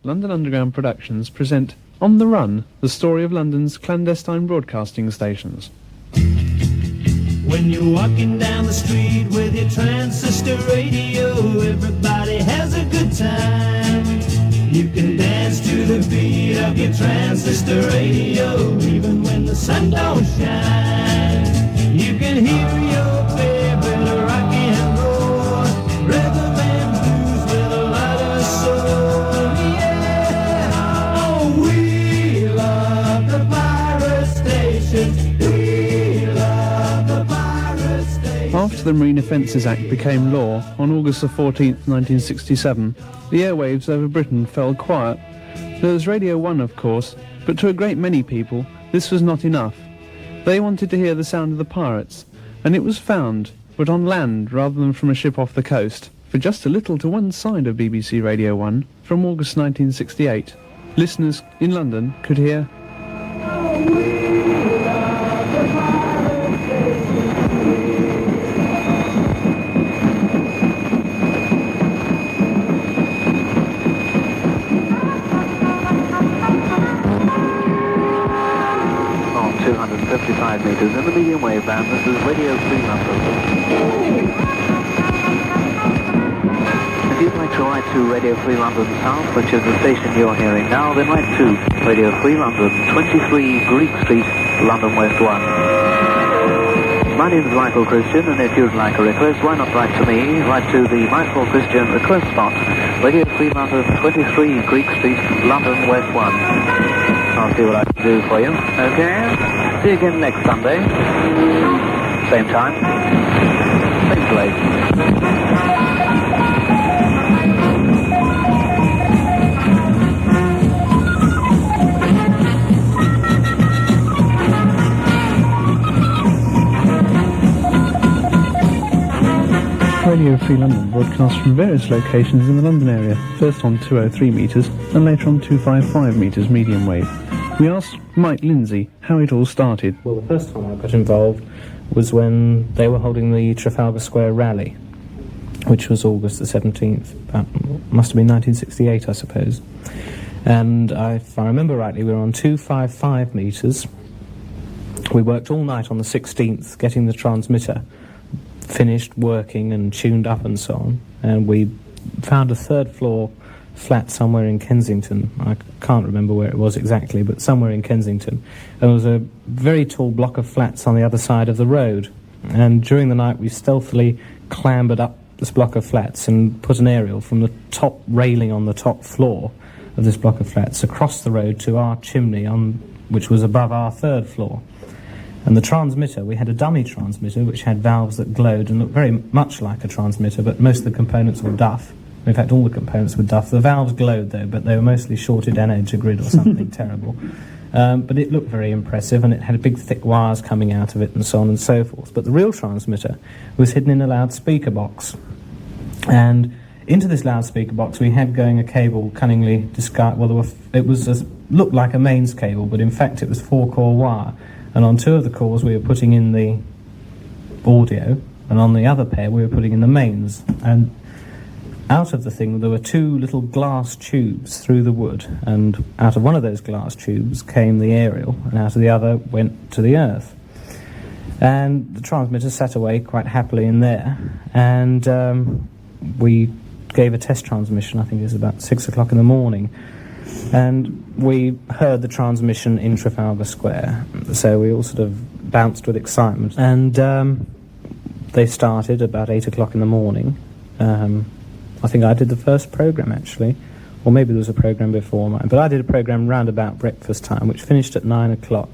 London Underground Productions present On the Run, the story of London's clandestine broadcasting stations. When you're walking down the street with your transistor radio, everybody has a good time. You can dance to the beat of your transistor radio, even when the sun don't shine. You can hear your favorite rock and roll, rhythm and blues with a lot of soul. Yeah, oh, we love the pirate station. We love the pirate station. After the Marine Offences Act became law on August the 14th, 1967, the airwaves over Britain fell quiet. There was Radio 1, of course, but to a great many people, this was not enough. They wanted to hear the sound of the pirates, and it was found, but on land rather than from a ship off the coast, for just a little to one side of BBC Radio 1, from August 1968. Listeners in London could hear... On 255 metres in the medium wave band, this is Radio Free London. If you'd like to write to Radio Free London South, which is the station you're hearing now, then write to Radio Free London, 23 Greek Street, London West 1. My name is Michael Christian, and if you'd like a request, why not write to me? Write to the Michael Christian request spot, Radio Free London, 23 Greek Street, London West 1. I'll see what I can do for you. Okay? See you again next Sunday. Same time. Same place. Radio Free London broadcasts from various locations in the London area, first on 203 metres and later on 255 metres medium wave. We asked Mike Lindsay how it all started. Well, the first time I got involved was when they were holding the Trafalgar Square rally, which was August the 17th, must have been 1968, I suppose. And if I remember rightly, we were on 255 metres. We worked all night on the 16th, getting the transmitter finished working and tuned up and so on, and we found a third floor flat somewhere in Kensington. I can't remember where it was exactly, but somewhere in Kensington. And there was a very tall block of flats on the other side of the road, and during the night we stealthily clambered up this block of flats and put an aerial from the top railing on the top floor of this block of flats across the road to our chimney, which was above our third floor. And the transmitter, we had a dummy transmitter which had valves that glowed and looked very much like a transmitter, but most of the components were duff. In fact, all the components were duff. The valves glowed, though, but they were mostly shorted energy grid or something terrible. But it looked very impressive, and it had big, thick wires coming out of it and so on and so forth. But the real transmitter was hidden in a loudspeaker box. And into this loudspeaker box we had going a cable cunningly disguised. Well, looked like a mains cable, but in fact it was 4-core wire. And on two of the cores we were putting in the audio, and on the other pair we were putting in the mains. And out of the thing there were two little glass tubes through the wood, and out of one of those glass tubes came the aerial, and out of the other went to the earth. And the transmitter sat away quite happily in there, and we gave a test transmission. I think it was about 6 o'clock in the morning. And we heard the transmission in Trafalgar Square, so we all sort of bounced with excitement. And they started about 8 o'clock in the morning. I think I did the first programme, actually, or maybe there was a programme before mine, but I did a programme round about breakfast time, which finished at 9 o'clock.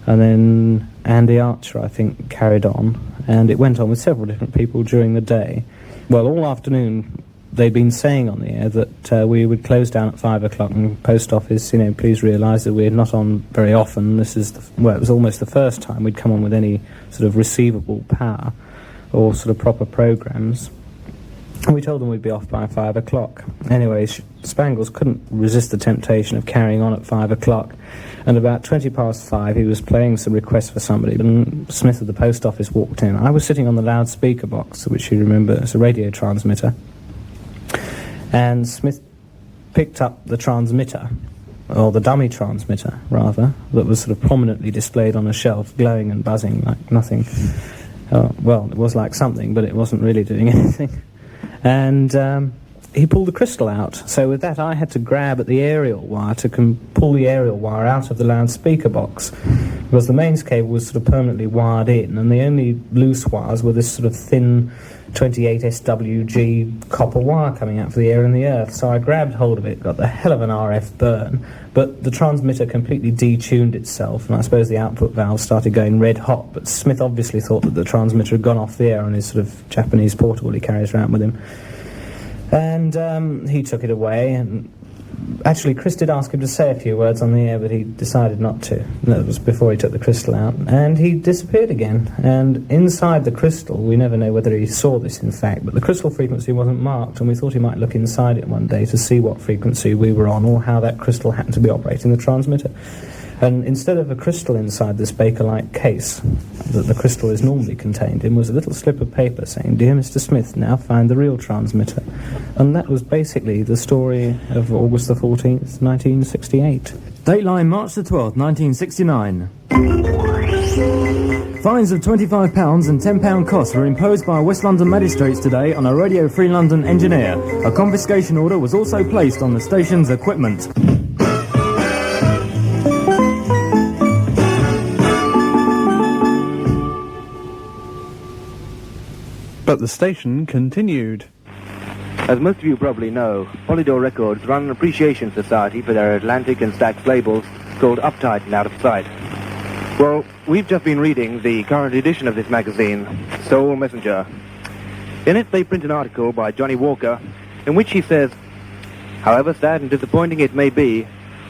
And then Andy Archer, I think, carried on, and it went on with several different people during the day. Well, all afternoon they'd been saying on the air that we would close down at 5 o'clock, and Post Office, please realise that we're not on very often. This is, it was almost the first time we'd come on with any sort of receivable power or sort of proper programmes. And we told them we'd be off by 5 o'clock. Anyway, Spangles couldn't resist the temptation of carrying on at 5 o'clock, and about 20 past 5 he was playing some request for somebody, and Smith of the Post Office walked in. I was sitting on the loudspeaker box, which you remember is a radio transmitter, and Smith picked up the transmitter, or the dummy transmitter, rather, that was sort of prominently displayed on a shelf, glowing and buzzing like nothing. Well, it was like something, but it wasn't really doing anything. And he pulled the crystal out. So with that, I had to grab at the aerial wire to pull the aerial wire out of the loudspeaker box, because the mains cable was sort of permanently wired in, and the only loose wires were this sort of thin 28 SWG copper wire coming out for the air and the earth. So I grabbed hold of it, got the hell of an RF burn, but the transmitter completely detuned itself, and I suppose the output valve started going red hot. But Smith obviously thought that the transmitter had gone off the air on his sort of Japanese portable he carries around with him. And he took it away, and actually Chris did ask him to say a few words on the air, but he decided not to. That was before he took the crystal out, and he disappeared again. And inside the crystal, we never know whether he saw this in fact, but the crystal frequency wasn't marked, and we thought he might look inside it one day to see what frequency we were on, or how that crystal happened to be operating the transmitter. And instead of a crystal inside this Baker-like case that the crystal is normally contained in, was a little slip of paper saying, "Dear Mr. Smith, now find the real transmitter." And that was basically the story of August the 14th, 1968. Dateline March the 12th, 1969. Fines of £25 and £10 costs were imposed by West London magistrates today on a Radio Free London engineer. A confiscation order was also placed on the station's equipment. But the station continued. As most of you probably know, Polydor Records run an appreciation society for their Atlantic and Stax labels called Uptight and Out of Sight. Well, we've just been reading the current edition of this magazine, Soul Messenger. In it they print an article by Johnny Walker in which he says, "However sad and disappointing it may be,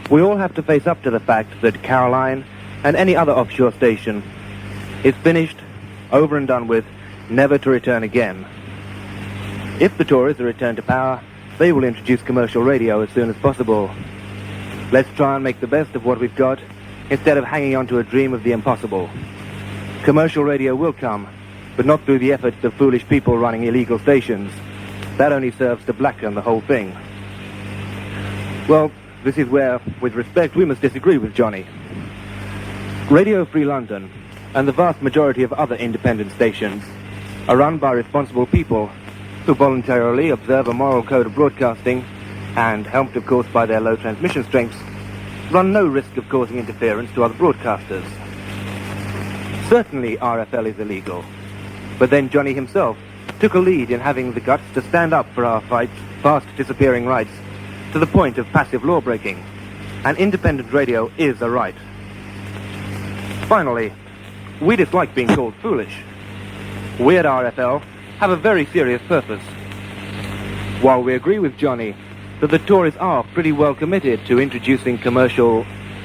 we all have to face up to the fact that Caroline and any other offshore station is finished, over and done with, never to return again. If the Tories are returned to power, they will introduce commercial radio as soon as possible. Let's try and make the best of what we've got, instead of hanging on to a dream of the impossible. Commercial radio will come, but not through the efforts of foolish people running illegal stations. That only serves to blacken the whole thing." Well, this is where, with respect, we must disagree with Johnny. Radio Free London, and the vast majority of other independent stations, are run by responsible people who voluntarily observe a moral code of broadcasting and, helped of course by their low transmission strengths, run no risk of causing interference to other broadcasters. Certainly RFL is illegal, but then Johnny himself took a lead in having the guts to stand up for our fight, fast disappearing rights, to the point of passive law breaking, and independent radio is a right. Finally, we dislike being called foolish. We at RFL have a very serious purpose. While we agree with Johnny that the Tories are pretty well committed to introducing a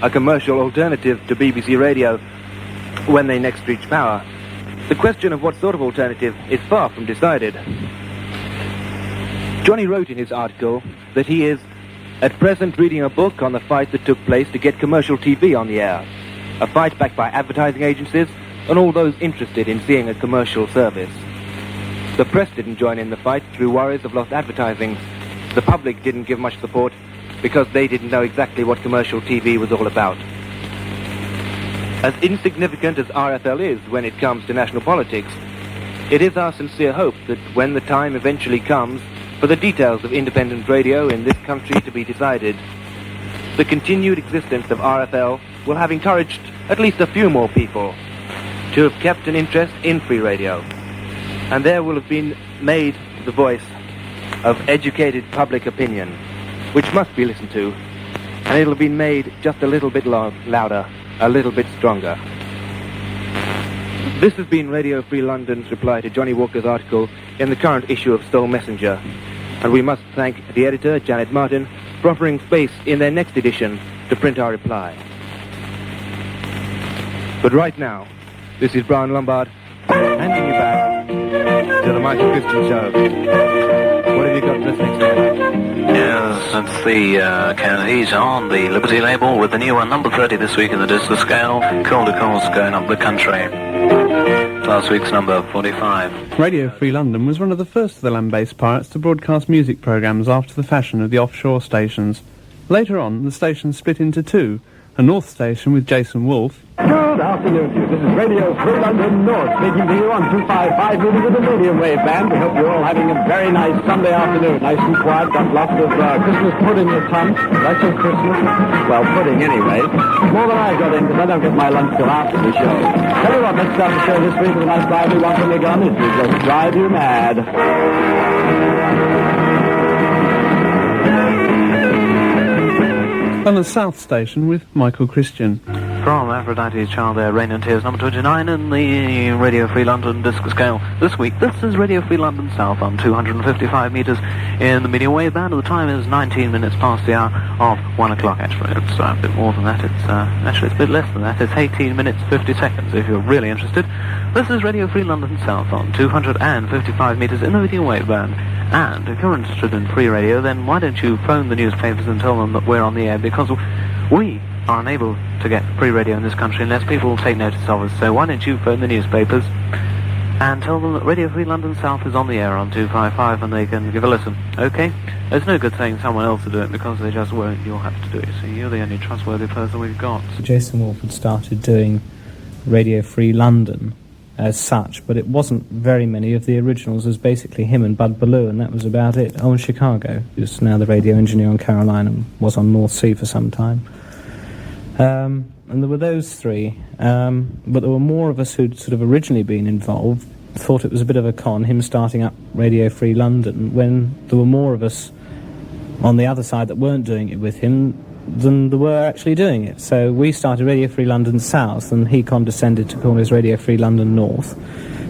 commercial alternative to BBC Radio when they next reach power, the question of what sort of alternative is far from decided. Johnny wrote in his article that he is at present reading a book on the fight that took place to get commercial TV on the air, a fight backed by advertising agencies and all those interested in seeing a commercial service. The press didn't join in the fight through worries of lost advertising. The public didn't give much support because they didn't know exactly what commercial TV was all about. As insignificant as RFL is when it comes to national politics, it is our sincere hope that when the time eventually comes for the details of independent radio in this country to be decided, the continued existence of RFL will have encouraged at least a few more people to have kept an interest in free radio, and there will have been made the voice of educated public opinion, which must be listened to, and it'll have been made just a little bit louder, a little bit stronger. This has been Radio Free London's reply to Johnny Walker's article in the current issue of Soul Messenger, and we must thank the editor, Janet Martin, for offering space in their next edition to print our reply. But right now, this is Brian Lombard, handing you back to the Michael Christian Show. What have you got this next time? Yes, that's the he's on the Liberty label with the new one, number 30 this week in the disco scale. Cold of course going up the country. last week's number 45. Radio Free London was one of the first of the land-based pirates to broadcast music programmes after the fashion of the offshore stations. Later on, the station split into two, a North station with Jason Wolfe. Good afternoon to you. This is Radio Free London North, speaking to you on 255 meters of the medium wave band. We hope you're all having a very nice Sunday afternoon. Nice and quiet, got lots of Christmas pudding at times. Lots of Christmas. Well, pudding anyway. More than I got in, because I don't get my lunch till after the show. Tell you what, let's start the show this week with a nice lively one from the gun. It will just drive you mad. On the South station with Michael Christian. From Aphrodite's Child there, Rain and Tears, number 29 in the Radio Free London disc scale. This week, this is Radio Free London South on 255 metres in the medium wave band. The time is 19 minutes past the hour of 1 o'clock, actually. It's a bit more than that. Actually, it's a bit less than that. It's 18 minutes 50 seconds, if you're really interested. This is Radio Free London South on 255 metres in the medium wave band. And if you're interested in free radio, then why don't you phone the newspapers and tell them that we're on the air, because we are unable to get free radio in this country unless people take notice of us. So why don't you phone the newspapers and tell them that Radio Free London South is on the air on 255 and they can give a listen. Okay? It's no good saying someone else will do it because they just won't. You'll have to do it. So you're the only trustworthy person we've got. Jason Wolfe had started doing Radio Free London as such, but it wasn't very many of the originals. It was basically him and Bud Ballou, and that was about it. Oh, and Chicago, who's now the radio engineer on Caroline and was on North Sea for some time. And there were those three, but there were more of us who'd sort of originally been involved, thought it was a bit of a con, him starting up Radio Free London, when there were more of us on the other side that weren't doing it with him than there were actually doing it. So we started Radio Free London South, and he condescended to call us Radio Free London North.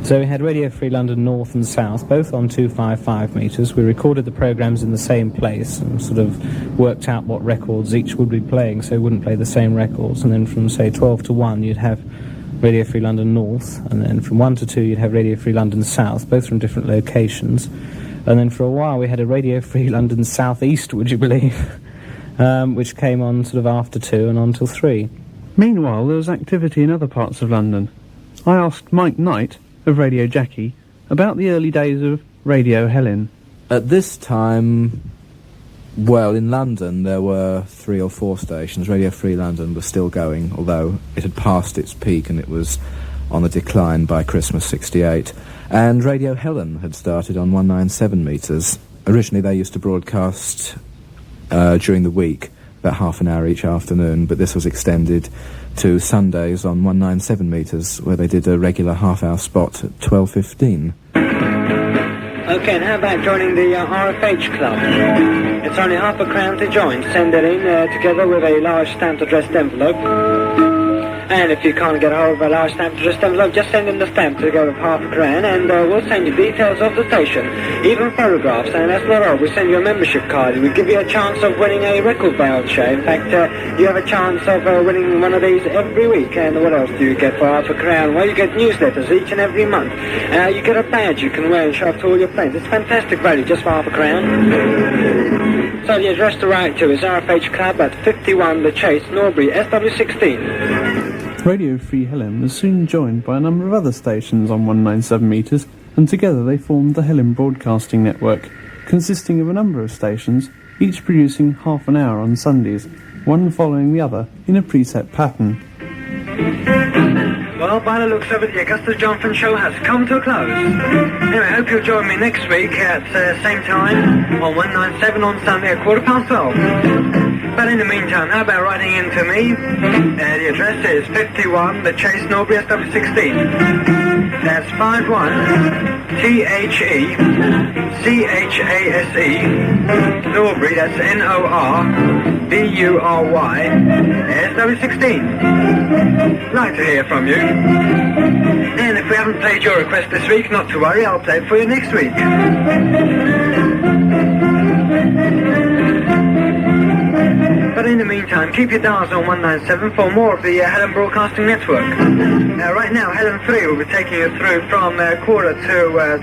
So we had Radio Free London North and South, both on 255 metres. We recorded the programmes in the same place and sort of worked out what records each would be playing, so we wouldn't play the same records. And then from, say, 12 to 1, you'd have Radio Free London North, and then from 1 to 2, you'd have Radio Free London South, both from different locations. And then for a while, we had a Radio Free London South East, would you believe, which came on sort of after 2 and on till 3. Meanwhile, there was activity in other parts of London. I asked Mike Knight of Radio Jackie about the early days of Radio Helen. At this time, well, in London there were 3 or 4 stations. Radio Free London was still going, although it had passed its peak and it was on the decline by Christmas '68. And Radio Helen had started on 197 metres. Originally they used to broadcast during the week, about half an hour each afternoon, but this was extended to Sundays on 197 metres, where they did a regular half-hour spot at 12:15. Okay, and how about joining the RFH Club? It's only £0.50 to join. Send it in together with a large stamped addressed envelope. And if you can't get hold of a large stamped addressed envelope, just send in the stamp together with £0.50 and we'll send you details of the station, even photographs. And that's not all, we send you a membership card. We give you a chance of winning a record voucher. In fact, you have a chance of winning one of these every week. And what else do you get for £0.50? Well, you get newsletters each and every month. You get a badge you can wear and show off to all your friends. It's fantastic value just for £0.50. So the address to write to is RFH Club at 51 The Chase, Norbury, SW16. Radio Free Helen was soon joined by a number of other stations on 197 metres, and together they formed the Helen Broadcasting Network, consisting of a number of stations, each producing half an hour on Sundays, one following the other in a preset pattern. Well, by the looks of it, the Augustus Johnson show has come to a close. Anyway, I hope you'll join me next week at the same time on 197 on Sunday at 12:15. But in the meantime, how about writing in to me? The address is 51 The Chase, Norbury, SW16. That's 51 THECHASE Norbury, that's NORBURY SW16. Like to hear from you. And if we haven't played your request this week, not to worry, I'll play it for you next week. But in the meantime, keep your dials on 197 for more of the Helen Broadcasting Network. Right now, Helen 3 will be taking you through from quarter to 1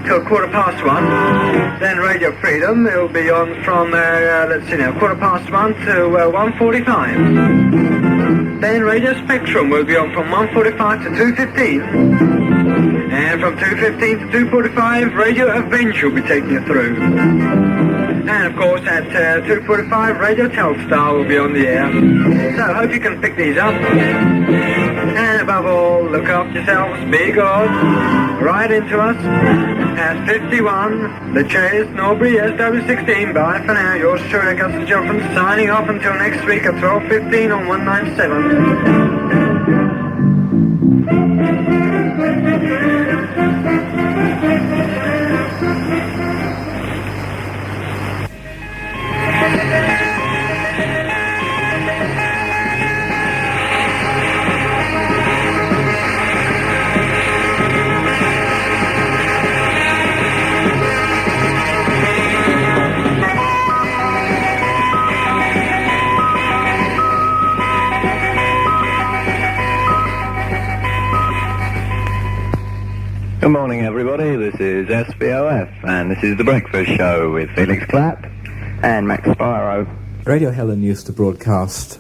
till 1:15. Then Radio Freedom will be on from let's see now, 1:15 to 1:45. Then Radio Spectrum will be on from 1:45 to 2:15. And from 2:15 to 2:45, Radio Avenge will be taking you through. And of course at 2:45, Radio Telstar will be on the air. So I hope you can pick these up. And above all, look after yourselves, be good, ride into us. At 51, the Chase Norbury SW16. Bye for now, yours truly, Augustus Johnson, signing off until next week at 12:15 on 197. Good morning, everybody. This is SBOF, and this is The Breakfast Show with Felix Clapp and Max Spiro. Radio Helen used to broadcast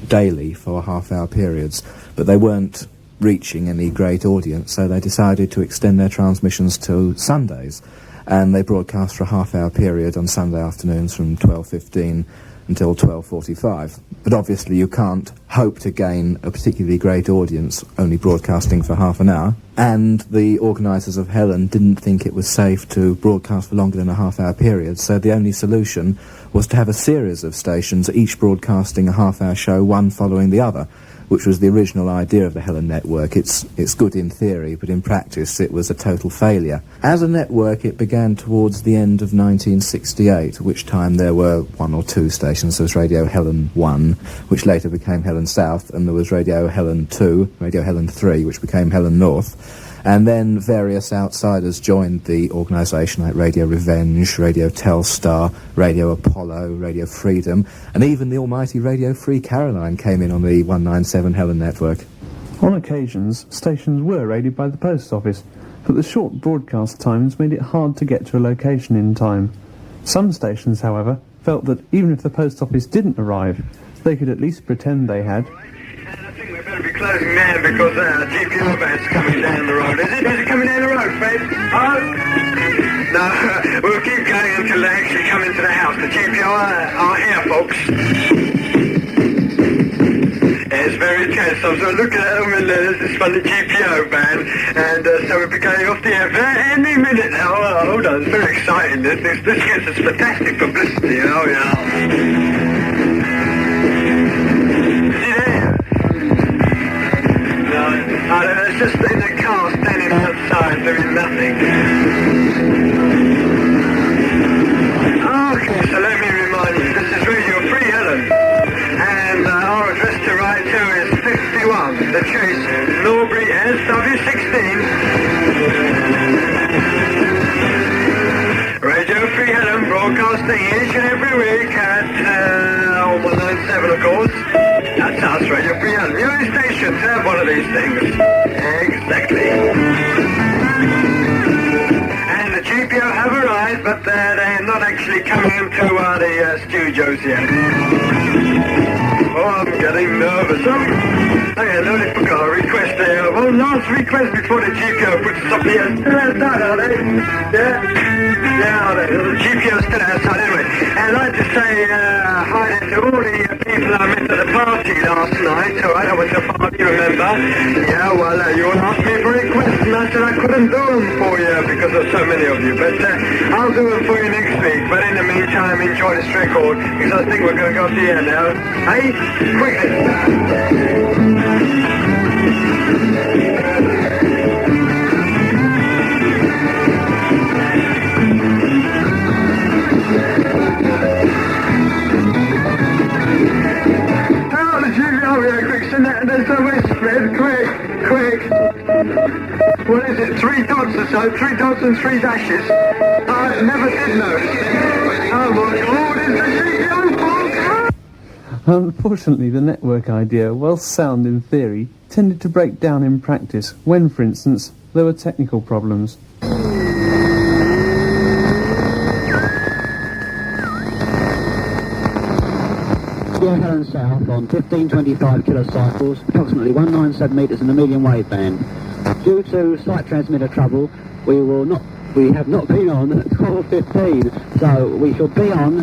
daily for half-hour periods, but they weren't reaching any great audience, so they decided to extend their transmissions to Sundays, and they broadcast for a half-hour period on Sunday afternoons from 12:15 until 12:45. But obviously you can't hope to gain a particularly great audience only broadcasting for half an hour, and the organisers of Helen didn't think it was safe to broadcast for longer than a half-hour period, so the only solution was to have a series of stations, each broadcasting a half-hour show, one following the other, which was the original idea of the Helen network. It's good in theory, but in practice it was a total failure. As a network, it began towards the end of 1968, at which time there were one or two stations. There was Radio Helen 1, which later became Helen South, and there was Radio Helen 2, Radio Helen 3, which became Helen North. And then various outsiders joined the organisation, like Radio Revenge, Radio Telstar, Radio Apollo, Radio Freedom, and even the almighty Radio Free Caroline came in on the 197 Helen network. On occasions, stations were raided by the post office, but the short broadcast times made it hard to get to a location in time. Some stations, however, felt that even if the post office didn't arrive, they could at least pretend they had. Better be closing now because GPO van's coming down the road. Is it coming down the road, Fred? Oh? No, we'll keep going until they actually come into the house. The GPO are here, folks. It's very tense. I was looking at them and there's this funny GPO van, and so we'll be going off the air any minute now. Oh, hold on, it's very exciting. This gets us fantastic publicity, you know. It's just in the car standing outside doing nothing. Okay, so let me remind you, this is Radio Free Helen, and our address to write to is 51, The Chase, Norbury, SW16. Radio Free Helen, broadcasting each and every week at 197, of course. That's us, Radio Free Helen. The only station to have one of these things. Exactly. And the GPO have arrived, but they're not actually coming into the studios yet. Oh, I'm getting nervous. Okay, no, I forgot a request there. One last request before the GPO puts us up here. Still outside, are they? Yeah, the GPO's still outside anyway. And I'd like to say hi to all the people I met at the party last night. Alright, I went to a party, remember? Yeah, well, you all asked me for requests, and I said I couldn't do them for you because there's so many of you. But I'll do them for you next week. But in the meantime, enjoy this record, because I think we're going to go off the air now. Hey, quickly! There's no way spread, quick! What is it, 3 dots or so? 3 dots and 3 dashes? I never did notice. Oh my God, it's the GPO fault! Unfortunately, the network idea, while sound in theory, tended to break down in practice when, for instance, there were technical problems. Radio Helen South on 1525 kilocycles, approximately 197 metres in the medium wave band. Due to slight transmitter trouble, we have not been on at 12:15, so we shall be on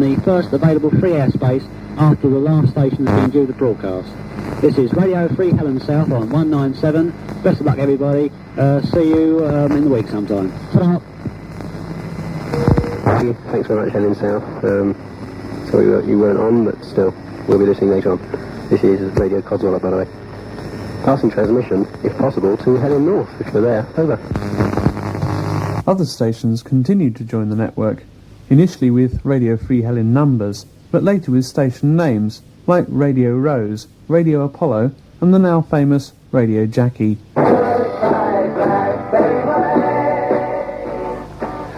the first available free airspace after the last station has been due to broadcast. This is Radio Free Helen South on 197. Best of luck, everybody. See you in the week sometime. Ta-da. Thanks very much, Helen South. Sorry you weren't on, but still, we'll be listening later on. This is Radio Codswallop, by the way. Passing transmission, if possible, to Helen North, if you're there. Over. Other stations continued to join the network, initially with Radio Free Helen numbers, but later with station names, like Radio Rose, Radio Apollo, and the now famous Radio Jackie.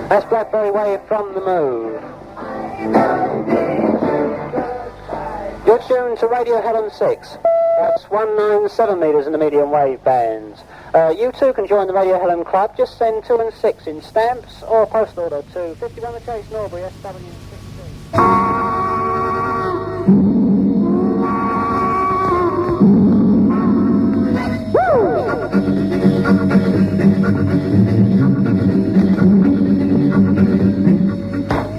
That's Blackberry Wave from the Move. You're tuned to Radio Helen 6. That's 197 metres in the medium wave bands. You too can join the Radio Helen Club. Just send 2 and 6 in stamps or post order to 51 The Chase, Norbury, SW16.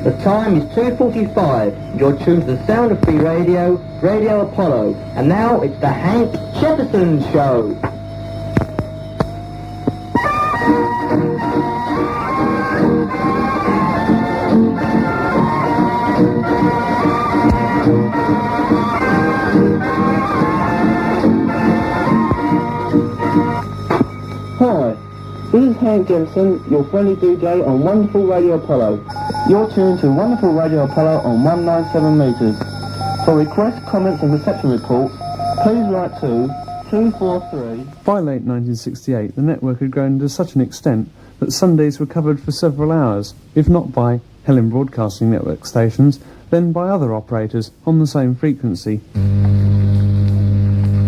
The time is 2:45. You're tuned to the Sound of Free Radio, Radio Apollo. And now it's the Hank Jefferson Show. Hi, this is Hank Jefferson, your friendly DJ on Wonderful Radio Apollo. You're tuned to Wonderful Radio Apollo on 197 metres. For requests, comments and reception reports, please write to 243... By late 1968, the network had grown to such an extent that Sundays were covered for several hours, if not by Helen Broadcasting Network stations, then by other operators on the same frequency.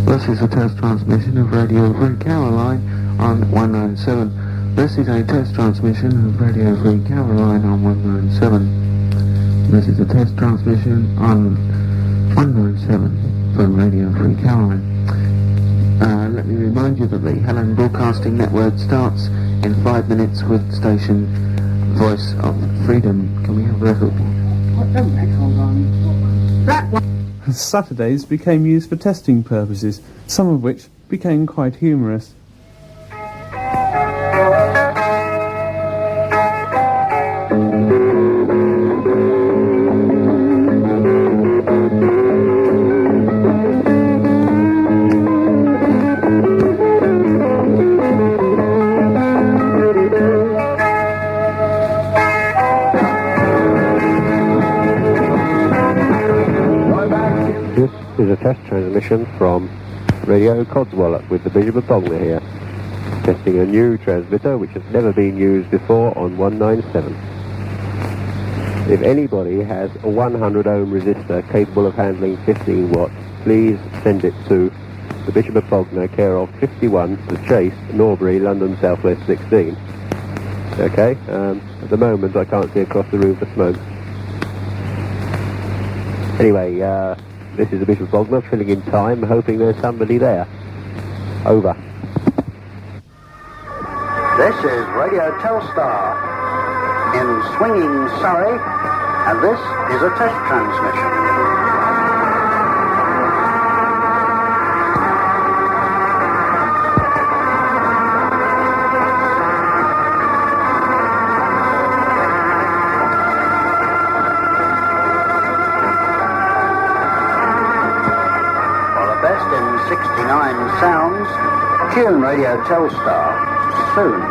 This is a test transmission of Radio Free Caroline on 197. This is a test transmission of Radio Free Caroline on 197. This is a test transmission on 197 from Radio Free Caroline. Let me remind you that the Helen Broadcasting Network starts in 5 minutes with station Voice of Freedom. Can we have a record? Saturdays became used for testing purposes, some of which became quite humorous. Is a test transmission from Radio Codswallop with the Bishop of Bognor here, testing a new transmitter which has never been used before on 197. If anybody has a 100 ohm resistor capable of handling 15 watts, please send it to the Bishop of Bognor, care of 51 The Chase, Norbury, London Southwest 16. Okay, at the moment I can't see across the room for smoke. Anyway, this is the Bishop of Bognor, filling in time, hoping there's somebody there. Over. This is Radio Telstar in swinging Surrey, and this is a test transmission. For the best in 69 sounds, tune Radio Telstar soon.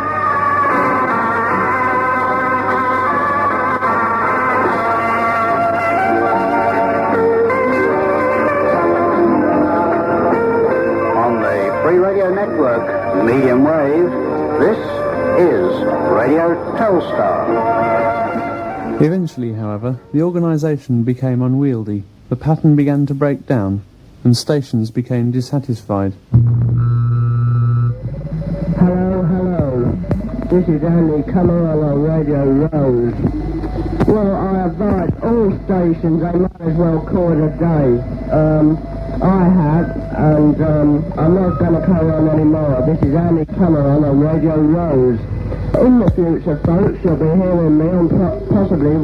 Network, medium wave, this is Radio Telstar. Eventually, however, the organisation became unwieldy, the pattern began to break down, and stations became dissatisfied. Hello, this is Andy Camara on Radio Rose. Well, I advise all stations, they might as well call it a day. I have, and I'm not going to carry on anymore. This is Andy Cameron on Radio Rose. In the future, folks, you'll be hearing me on possibly,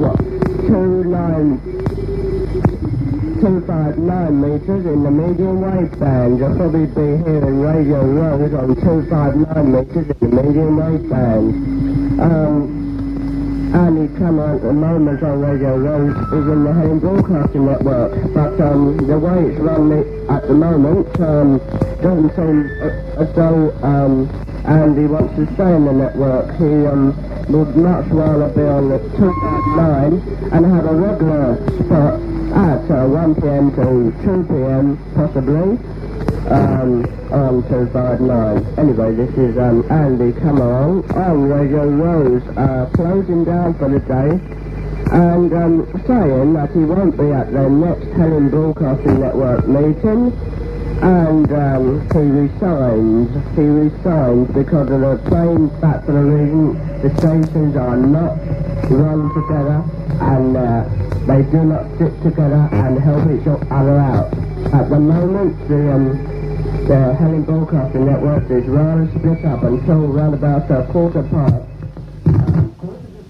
259 metres in the medium wave band. You'll probably be hearing Radio Rose on 259 metres in the medium wave band. Andy Cameron at the moment on Radio Rose is in the Helen Broadcasting Network, but the way it's run at the moment doesn't seem as though Andy wants to stay in the network. He would much rather be on the 259 and have a regular spot at 1 p.m. to 2 p.m. possibly on 259. Anyway, this is Andy Cameron on Radio Rose, closing down for the day and saying that he won't be at the next Helen Broadcasting Network meeting, and he resigns because of the plain fact of the reason the stations are not run together and they do not stick together and help each other out. At the moment, the Helen Broadcasting Network is rather split up until around about a quarter past.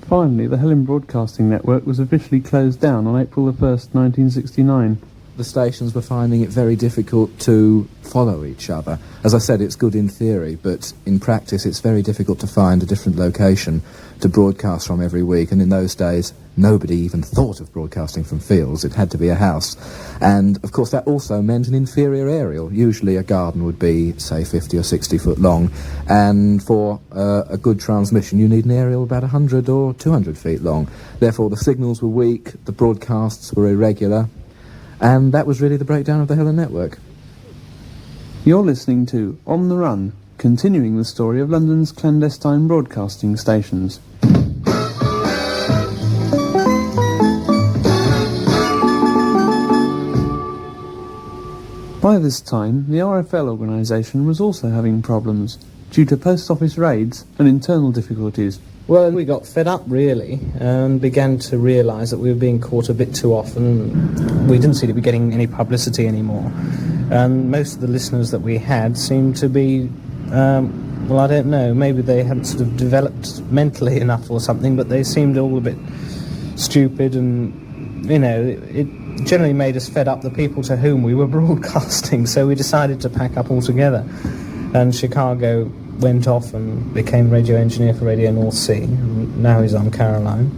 Finally, the Helen Broadcasting Network was officially closed down on April the 1st, 1969. The stations were finding it very difficult to follow each other. As I said, it's good in theory, but in practice it's very difficult to find a different location to broadcast from every week, and in those days nobody even thought of broadcasting from fields. It had to be a house. And of course that also meant an inferior aerial. Usually a garden would be, say, 50 or 60 foot long, and for a good transmission you need an aerial about 100 or 200 feet long. Therefore the signals were weak, the broadcasts were irregular, and that was really the breakdown of the Helen network. You're listening to On the Run, continuing the story of London's clandestine broadcasting stations. By this time, the RFL organisation was also having problems, due to post office raids and internal difficulties. Well, we got fed up, really, and began to realise that we were being caught a bit too often. We didn't seem to be getting any publicity anymore. And most of the listeners that we had seemed to be, well, I don't know, maybe they hadn't sort of developed mentally enough or something, but they seemed all a bit stupid, and, you know, it generally made us fed up, the people to whom we were broadcasting, so we decided to pack up altogether. And Chicago went off and became radio engineer for Radio North Sea. Now he's on Caroline.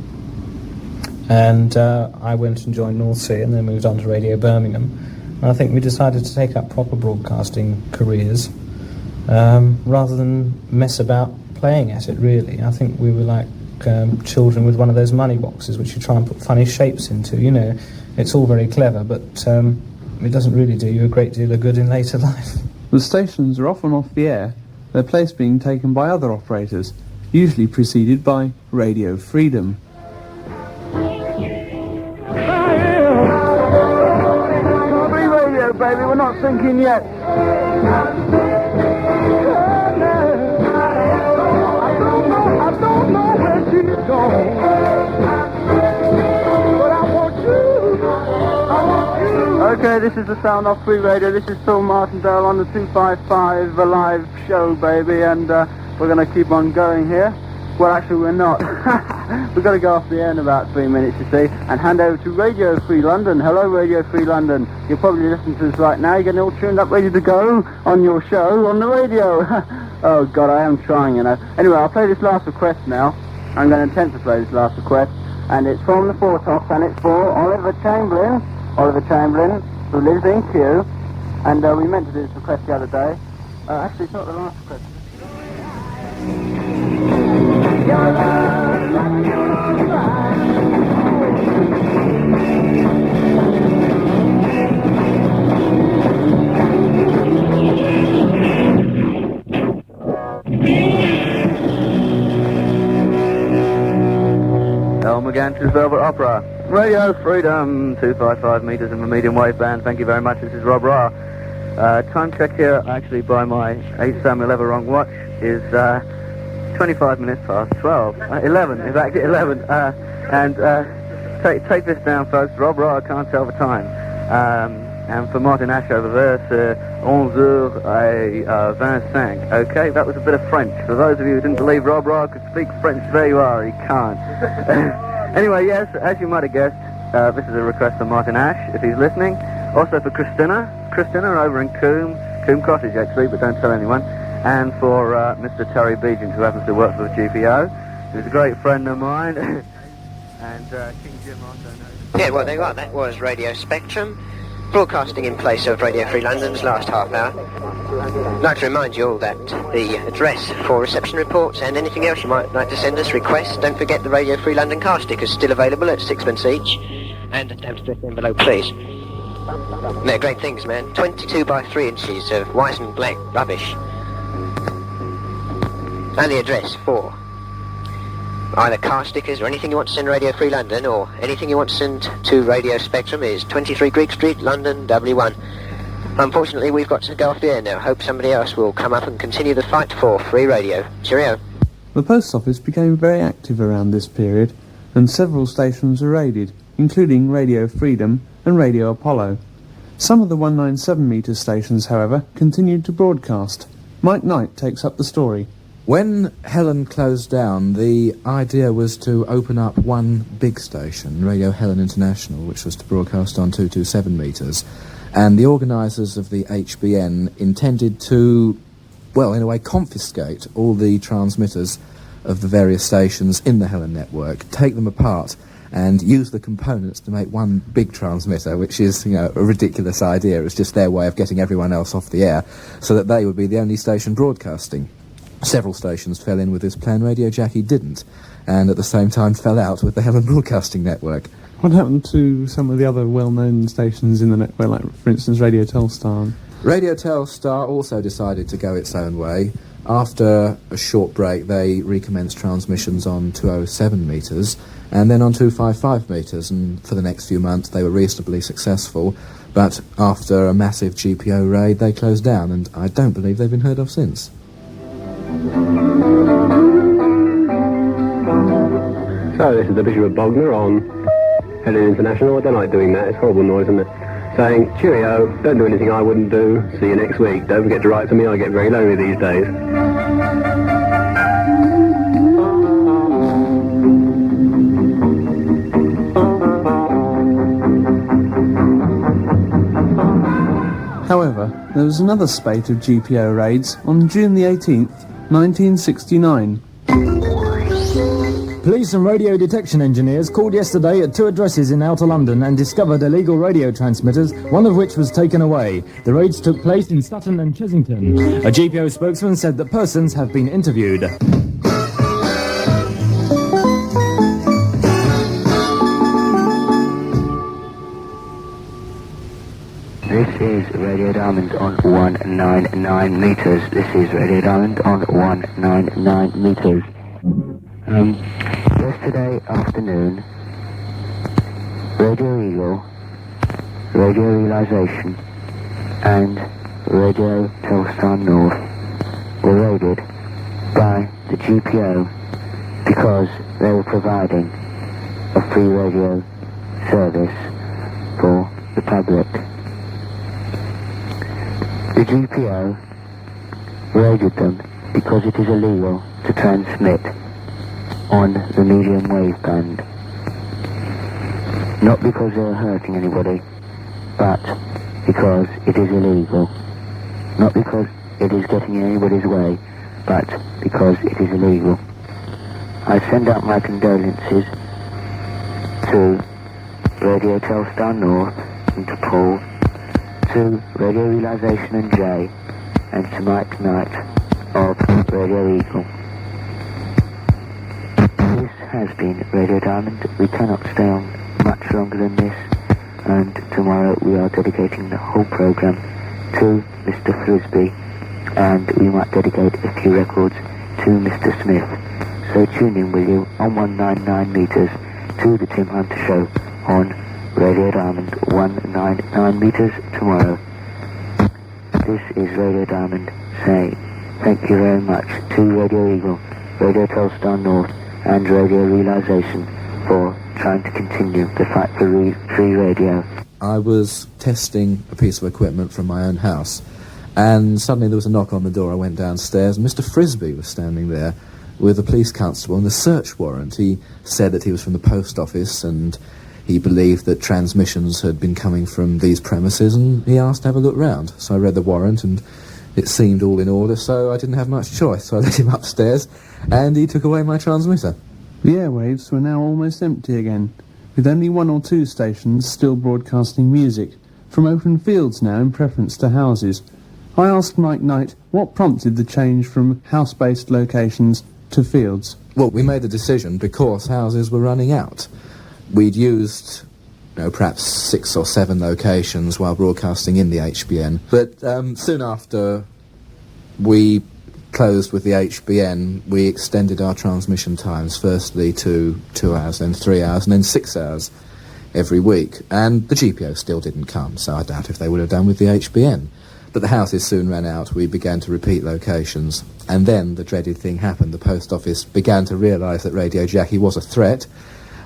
And I went and joined North Sea and then moved on to Radio Birmingham. And I think we decided to take up proper broadcasting careers rather than mess about playing at it, really. I think we were like children with one of those money boxes which you try and put funny shapes into. You know, it's all very clever, but it doesn't really do you a great deal of good in later life. The stations are often off the air, their place being taken by other operators, usually preceded by Radio Freedom. Free radio, baby, we're not sinking yet. I don't know where she's going, but I want you. Okay, this is the Sound Off Free Radio. This is Phil Martindale on the 255 live show, baby, and we're going to keep on going here. Well, actually, we're not. We've got to go off the air in about 3 minutes, you see, and hand over to Radio Free London. Hello, Radio Free London. You're probably listening to us right now. You're getting all tuned up, ready to go on your show on the radio. Oh, God, I am trying, you know. Anyway, I'll play this last request now. I'm going to attempt to play this last request, and it's from the Four Tops, and it's for Oliver Chamberlain, who lives in Kew, and we meant to do this request the other day. Actually, it's not the last request. Elmer Gantry's Velvet Opera. Radio Freedom, 255 metres in the medium wave band. Thank you very much. This is Rob Ra. Time check here, actually, by my 8 Samuel Everong watch, is 25 minutes past 12. 11, in fact, 11. And take this down, folks. Rob Roy, I can't tell the time. And for Martin Ash over there, c'est 11h25. Okay, that was a bit of French. For those of you who didn't believe Rob Roy could speak French, there you are, he can't. Anyway, yes, as you might have guessed, this is a request from Martin Ash, if he's listening. Also for Christina over in Coombe Cottage, actually, but don't tell anyone. And for Mr. Terry Beegent, who happens to work for the GPO, who's a great friend of mine. And King Jim also knows. Yeah, well, there you are. That was Radio Spectrum, broadcasting in place of Radio Free London's last half hour. I'd like to remind you all that the address for reception reports and anything else you might like to send us, requests, don't forget the Radio Free London car stickers still available at 6pence each. And don't address the envelope, please. They're great things, man. 22 by 3 inches of white and black rubbish. And the address for either car stickers or anything you want to send Radio Free London or anything you want to send to Radio Spectrum is 23 Greek Street, London, W1. Unfortunately, we've got to go off the air now. Hope somebody else will come up and continue the fight for free radio. Cheerio. The post office became very active around this period, and several stations were raided, including Radio Freedom and Radio Apollo. Some of the 197 metre stations, however, continued to broadcast. Mike Knight takes up the story. When Helen closed down, the idea was to open up one big station, Radio Helen International, which was to broadcast on 227 metres. And the organisers of the HBN intended to, well, in a way, confiscate all the transmitters of the various stations in the Helen network, take them apart, and use the components to make one big transmitter, which is, you know, a ridiculous idea. It's just their way of getting everyone else off the air, so that they would be the only station broadcasting. Several stations fell in with this plan. Radio Jackie didn't, and at the same time fell out with the Helen Broadcasting Network. What happened to some of the other well-known stations in the network, like, for instance, Radio Telstar? Radio Telstar also decided to go its own way. After a short break, they recommenced transmissions on 207 metres, and then on 255 metres, and for the next few months they were reasonably successful, but after a massive GPO raid, they closed down, and I don't believe they've been heard of since. So this is the Bishop of Bognor on Helen International. I don't like doing that, it's horrible noise, isn't it? Saying, cheerio, don't do anything I wouldn't do, see you next week. Don't forget to write to me, I get very lonely these days. However, there was another spate of GPO raids on June the 18th, 1969. Police and radio detection engineers called yesterday at 2 addresses in Outer London and discovered illegal radio transmitters, one of which was taken away. The raids took place in Sutton and Chesington. A GPO spokesman said that persons have been interviewed. This is Radio Diamond on 199 metres. This is Radio Diamond on 199 metres. Yesterday afternoon, Radio Eagle, Radio Realisation, and Radio Telstar North were raided by the GPO because they were providing a free radio service for the public. The GPO raided them because it is illegal to transmit on the medium wave band. Not because they are hurting anybody, but because it is illegal. Not because it is getting in anybody's way, but because it is illegal. I send out my condolences to Radio Telstar North and to Paul, to Radio Realisation and Jay, and to Mike Knight of Radio Eagle. This has been Radio Diamond. We cannot stay on much longer than this, and tomorrow we are dedicating the whole programme to Mr. Frisbee, and we might dedicate a few records to Mr. Smith. So tune in, will you, on 199 metres to the Tim Hunter Show on Radio Diamond, 199 metres tomorrow. This is Radio Diamond saying thank you very much to Radio Eagle, Radio Telstar North, and Radio Realisation for trying to continue the fight for free radio. I was testing a piece of equipment from my own house, and suddenly there was a knock on the door. I went downstairs, and Mr. Frisbee was standing there with a police constable and a search warrant. He said that he was from the post office, and he believed that transmissions had been coming from these premises, and he asked to have a look round. So I read the warrant, and it seemed all in order, so I didn't have much choice. So I let him upstairs, and he took away my transmitter. The airwaves were now almost empty again, with only 1 or 2 stations still broadcasting music, from open fields now in preference to houses. I asked Mike Knight what prompted the change from house-based locations to fields. Well, we made the decision because houses were running out. We'd used, perhaps 6 or 7 locations while broadcasting in the HBN, but soon after we closed with the HBN, we extended our transmission times, firstly to 2 hours, then 3 hours, and then 6 hours every week. And the GPO still didn't come, so I doubt if they would have done with the HBN. But the houses soon ran out. We began to repeat locations. And then the dreaded thing happened. The post office began to realise that Radio Jackie was a threat,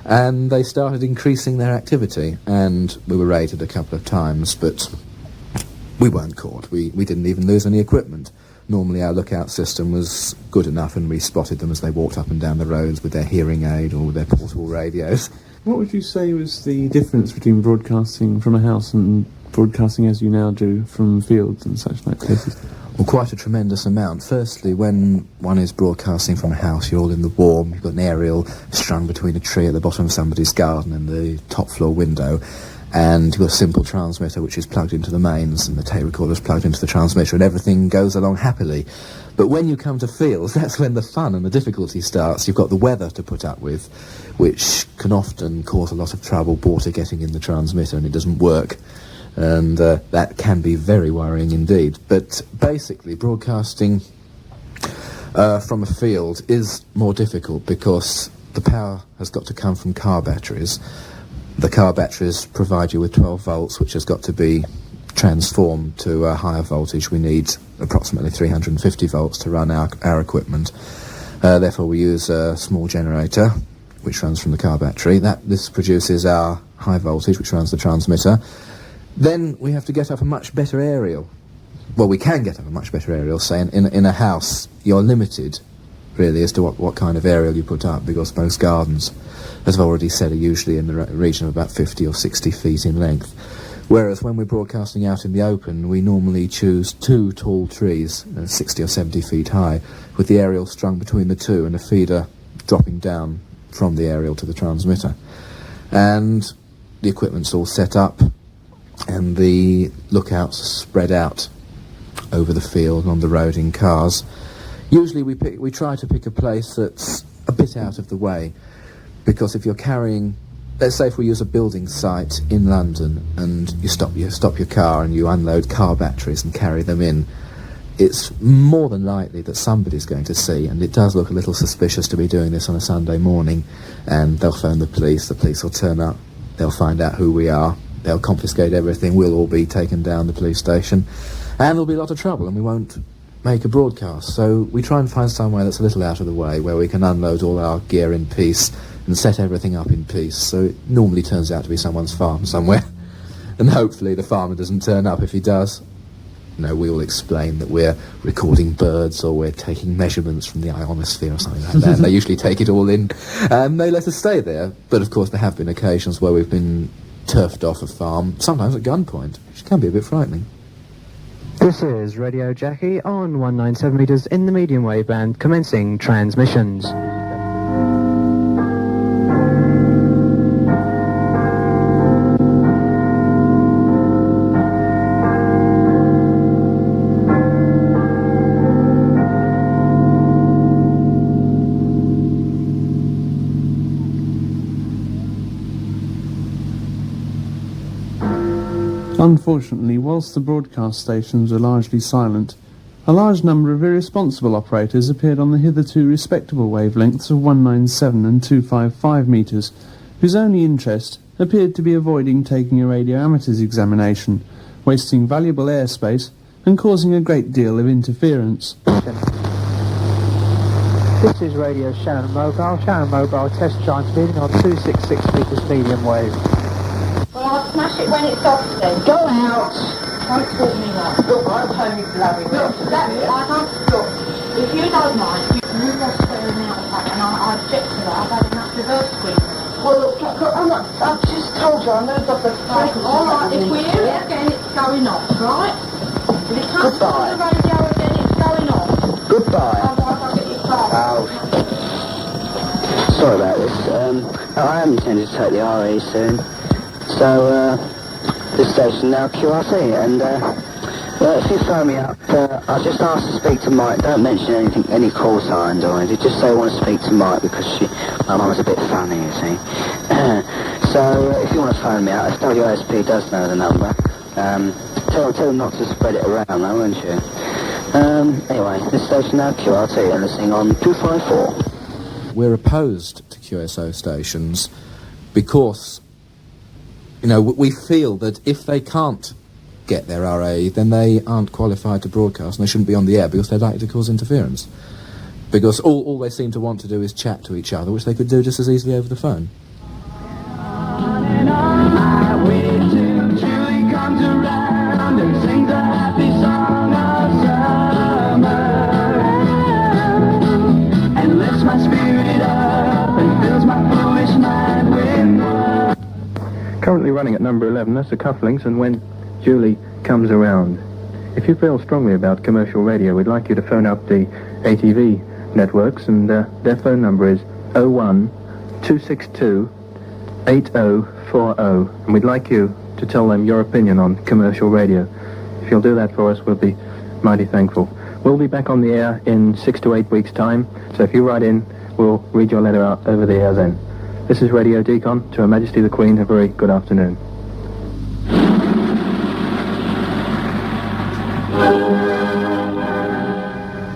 and they started increasing their activity. And we were raided a couple of times, but we weren't caught. We didn't even lose any equipment. Normally our lookout system was good enough, and we spotted them as they walked up and down the roads with their hearing aid or with their portable radios. What would you say was the difference between broadcasting from a house and broadcasting as you now do from fields and such like places? Well, quite a tremendous amount. Firstly, when one is broadcasting from a house, you're all in the warm, you've got an aerial strung between a tree at the bottom of somebody's garden and the top floor window, and you've got a simple transmitter which is plugged into the mains, and the tape recorder's plugged into the transmitter, and everything goes along happily. But when you come to fields, that's when the fun and the difficulty starts. You've got the weather to put up with, which can often cause a lot of trouble, water getting in the transmitter and it doesn't work. And that can be very worrying indeed. But basically, broadcasting from a field is more difficult because the power has got to come from car batteries. The car batteries provide you with 12 volts, which has got to be transformed to a higher voltage. We need approximately 350 volts to run our equipment. Therefore, we use a small generator, which runs from the car battery. This produces our high voltage, which runs the transmitter. Then we have to get up a much better aerial. Well, we can get up a much better aerial, say, in a house. You're limited, really, as to what kind of aerial you put up, because most gardens, as I've already said, are usually in the region of about 50 or 60 feet in length. Whereas when we're broadcasting out in the open, we normally choose 2 tall trees, 60 or 70 feet high, with the aerial strung between the 2 and a feeder dropping down from the aerial to the transmitter. And the equipment's all set up, and the lookouts spread out over the field and on the road in cars. Usually we try to pick a place that's a bit out of the way, because if you're carrying, let's say if we use a building site in London and you stop your car and you unload car batteries and carry them in, it's more than likely that somebody's going to see, and it does look a little suspicious to be doing this on a Sunday morning, and they'll phone the police will turn up, they'll find out who we are, they'll confiscate everything, we'll all be taken down the police station, and there'll be a lot of trouble, and we won't make a broadcast. So we try and find somewhere that's a little out of the way, where we can unload all our gear in peace and set everything up in peace. So it normally turns out to be someone's farm somewhere, and hopefully the farmer doesn't turn up. If he does, we will explain that we're recording birds or we're taking measurements from the ionosphere or something like that. And they usually take it all in, and they let us stay there. But of course there have been occasions where we've been turfed off a farm, sometimes at gunpoint, which can be a bit frightening. This is Radio Jackie on 197 metres in the medium wave band, commencing transmissions. Unfortunately, whilst the broadcast stations were largely silent, a large number of irresponsible operators appeared on the hitherto respectable wavelengths of 197 and 255 metres, whose only interest appeared to be avoiding taking a radio amateur's examination, wasting valuable airspace and causing a great deal of interference. This is Radio Shannon Mobile test transmitting on 266 metres medium wave. Well, I'll smash it when it's off then. Go out! Don't talk me like. Look, I'll tell you bloody well. Look, look, if you don't mind, you can move off squaring out and I object to that. I've had enough reverse screen. Well, look, I've just told you, I moved off the frequency. Alright, if we hear it again, it's going off, right? If it comes on the radio again, it's going off. Goodbye. Otherwise I'll get you fired. Sorry about this. I am intending to take the RE soon. So, this station now QRT, and well, if you phone me up, I'll just ask to speak to Mike. Don't mention anything, any call signs or anything. Just say I want to speak to Mike because my mum's a bit funny, you see. So, if you want to phone me out, if WSP does know the number, tell them not to spread it around, though, won't you? Anyway, this station now QRT, and listening on 254. We're opposed to QSO stations because, you know, we feel that if they can't get their RAE, then they aren't qualified to broadcast and they shouldn't be on the air because they're likely to cause interference. Because all they seem to want to do is chat to each other, which they could do just as easily over the phone. Currently running at number 11, that's the cufflinks, and when Julie comes around. If you feel strongly about commercial radio, we'd like you to phone up the ATV networks, and their phone number is 01-262-8040, and we'd like you to tell them your opinion on commercial radio. If you'll do that for us, we'll be mighty thankful. We'll be back on the air in 6 to 8 weeks' time, so if you write in, we'll read your letter out over the air then. This is Radio Deacon. To Her Majesty the Queen, a very good afternoon.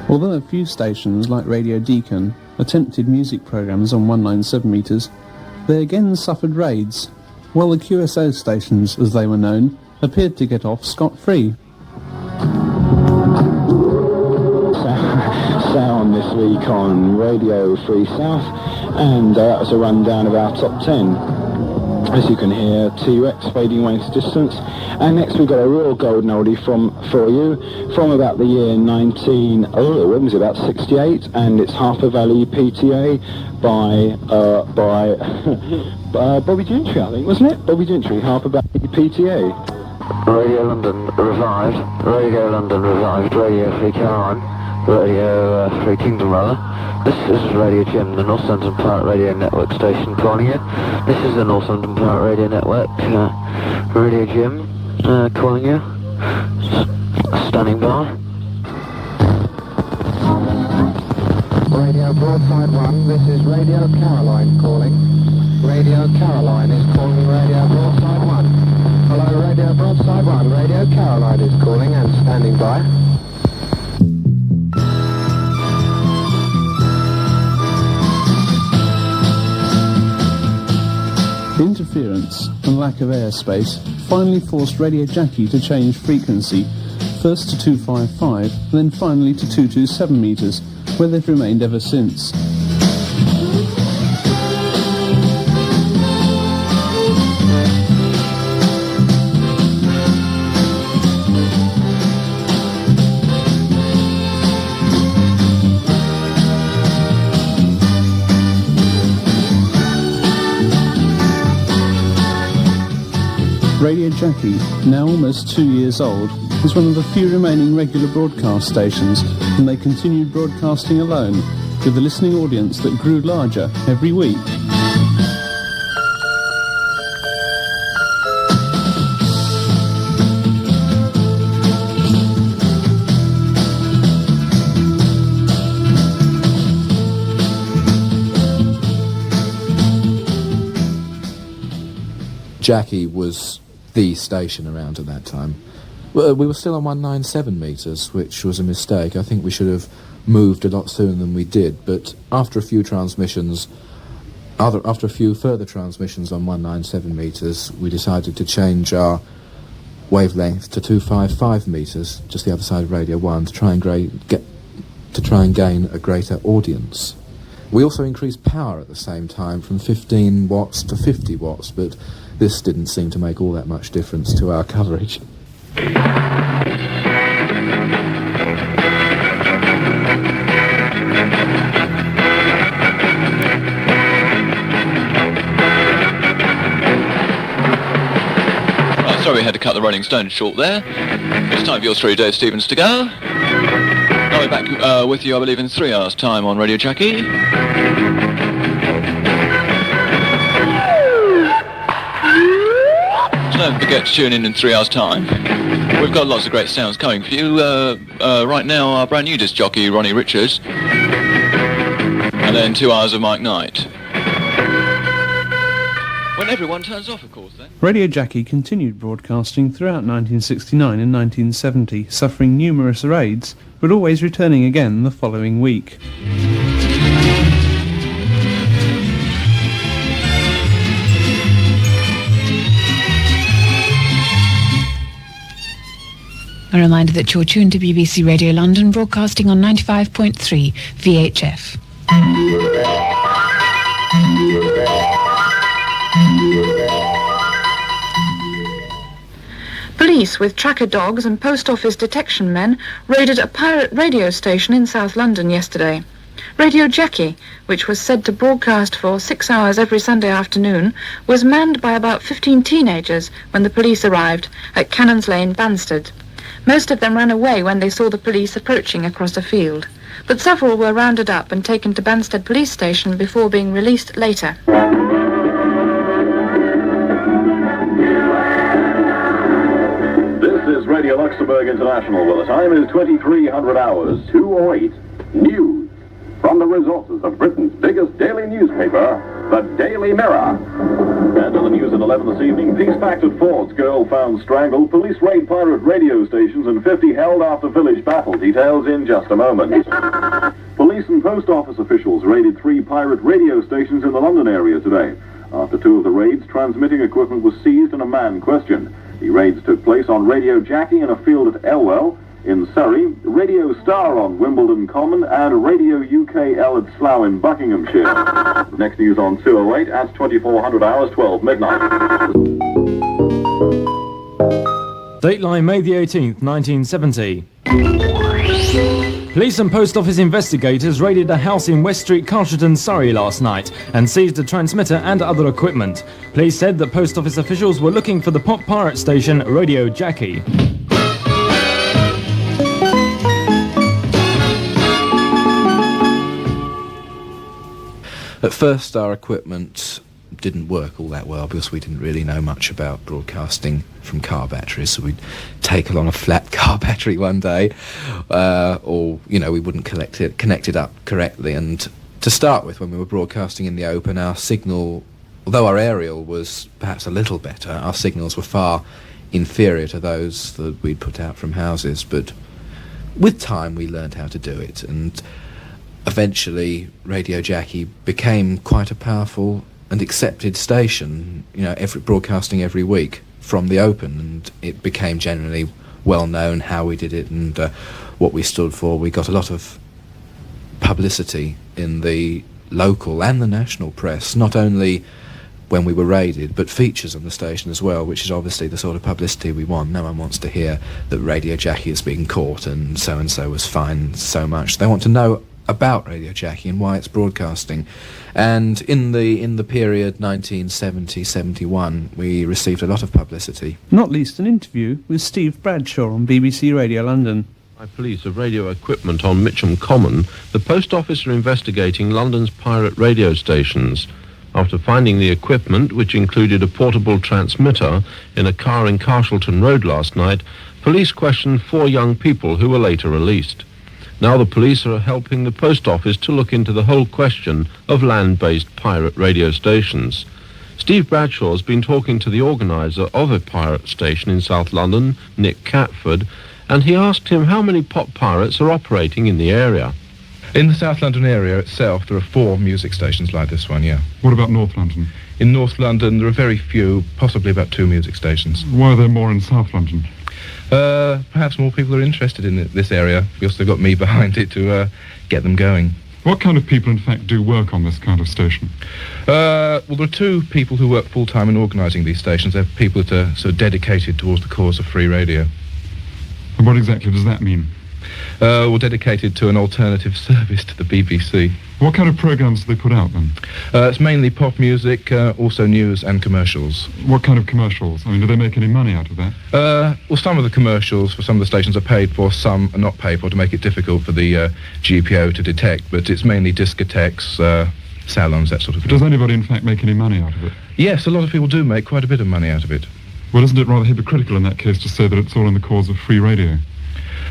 Although a few stations, like Radio Deacon, attempted music programmes on 197 metres, they again suffered raids, while the QSO stations, as they were known, appeared to get off scot-free. Sound this week on Radio Free South, and that was a rundown of our top 10. As you can hear, T-Rex fading away into distance, and next we've got a real golden oldie for you from about the year when was it, about 68, and it's Harper Valley PTA by Bobby Gentry, I think, wasn't it? Bobby Gentry, Harper Valley PTA. Radio London revived, Radio Free Caroline, Radio Free Kingdom rather. This is Radio Jim, the Northampton Pirate Radio Network station calling you. This is the Northampton Pirate Radio Network, Radio Jim calling you. Standing by. Radio Broadside 1, this is Radio Caroline calling. Radio Caroline is calling Radio Broadside 1. Hello, Radio Broadside 1, Radio Caroline is calling and standing by. Interference and lack of airspace finally forced Radio Jackie to change frequency, first to 255, then finally to 227 metres, where they've remained ever since. Radio Jackie, now almost 2 years old, is one of the few remaining regular broadcast stations, and they continued broadcasting alone, with a listening audience that grew larger every week. Jackie was the station around at that time. Well, we were still on 197 metres, which was a mistake. I think we should have moved a lot sooner than we did, but after a few transmissions, after a few further transmissions on 197 metres, we decided to change our wavelength to 255 metres, just the other side of Radio 1, to try and gain a greater audience. We also increased power at the same time from 15 watts to 50 watts, but this didn't seem to make all that much difference to our coverage. Sorry we had to cut the Rolling Stones short there. It's time for yours truly, Dave Stevens, to go. I'll be back with you, I believe, in 3 hours' time on Radio Jackie. So don't forget to tune in 3 hours' time. We've got lots of great sounds coming for you. Right now, our brand new disc jockey, Ronnie Richards. And then 2 hours of Mike Knight. When everyone turns off, of course, then. Radio Jackie continued broadcasting throughout 1969 and 1970, suffering numerous raids, but always returning again the following week. A reminder that you're tuned to BBC Radio London, broadcasting on 95.3 VHF. Police with tracker dogs and post office detection men raided a pirate radio station in South London yesterday. Radio Jackie, which was said to broadcast for 6 hours every Sunday afternoon, was manned by about 15 teenagers when the police arrived at Cannons Lane, Banstead. Most of them ran away when they saw the police approaching across a field, but several were rounded up and taken to Banstead Police Station before being released later. This is Radio Luxembourg International. Well, the time is 2300 hours, 2:08. News from the resources of Britain's biggest daily newspaper, the Daily Mirror. And to the news at 11 this evening. Peace pact at Ford's, girl found strangled. Police raid pirate radio stations and 50 held after village battle. Details in just a moment. Police and post office officials raided 3 pirate radio stations in the London area today. After 2 of the raids, transmitting equipment was seized and a man questioned. The raids took place on Radio Jackie in a field at Elwell, in Surrey, Radio Star on Wimbledon Common, and Radio UKL at Slough in Buckinghamshire. Next news on 2:08 at 2400 hours, 12 midnight. Dateline May the 18th, 1970. Police and post office investigators raided a house in West Street, Carterton, Surrey last night and seized a transmitter and other equipment. Police said that post office officials were looking for the pop pirate station Radio Jackie. At first, our equipment didn't work all that well because we didn't really know much about broadcasting from car batteries. So we'd take along a flat car battery one day, or we wouldn't connect it up correctly. And to start with, when we were broadcasting in the open, our signal, although our aerial was perhaps a little better, our signals were far inferior to those that we'd put out from houses. But with time, we learned how to do it, and eventually Radio Jackie became quite a powerful and accepted station, broadcasting every week from the open, and it became generally well known how we did it and what we stood for. We got a lot of publicity in the local and the national press, not only when we were raided, but features on the station as well, which is obviously the sort of publicity we want. No one wants to hear that Radio Jackie is being caught and so was fined so much. They want to know about Radio Jackie and why it's broadcasting. And in the period 1970-71, we received a lot of publicity. Not least an interview with Steve Bradshaw on BBC Radio London. By police of radio equipment on Mitcham Common, the post office are investigating London's pirate radio stations. After finding the equipment, which included a portable transmitter, in a car in Carshalton Road last night, police questioned 4 young people who were later released. Now the police are helping the post office to look into the whole question of land-based pirate radio stations. Steve Bradshaw has been talking to the organiser of a pirate station in South London, Nick Catford, and he asked him how many pop pirates are operating in the area. In the South London area itself, there are 4 music stations like this one, yeah. What about North London? In North London, there are very few, possibly about 2 music stations. Why are there more in South London? Perhaps more people are interested in this area. We also got me behind it to get them going. What kind of people, in fact, do work on this kind of station? Well, there are two people who work full-time in organising these stations. They're people that are sort of dedicated towards the cause of free radio. And what exactly does that mean? Well, dedicated to an alternative service to the BBC. What kind of programmes do they put out, then? It's mainly pop music, also news and commercials. What kind of commercials? I mean, do they make any money out of that? Well, some of the commercials for some of the stations are paid for, some are not paid for, to make it difficult for the GPO to detect, but it's mainly discotheques, salons, that sort of thing. Does anybody, in fact, make any money out of it? Yes, a lot of people do make quite a bit of money out of it. Well, isn't it rather hypocritical in that case to say that it's all in the cause of free radio?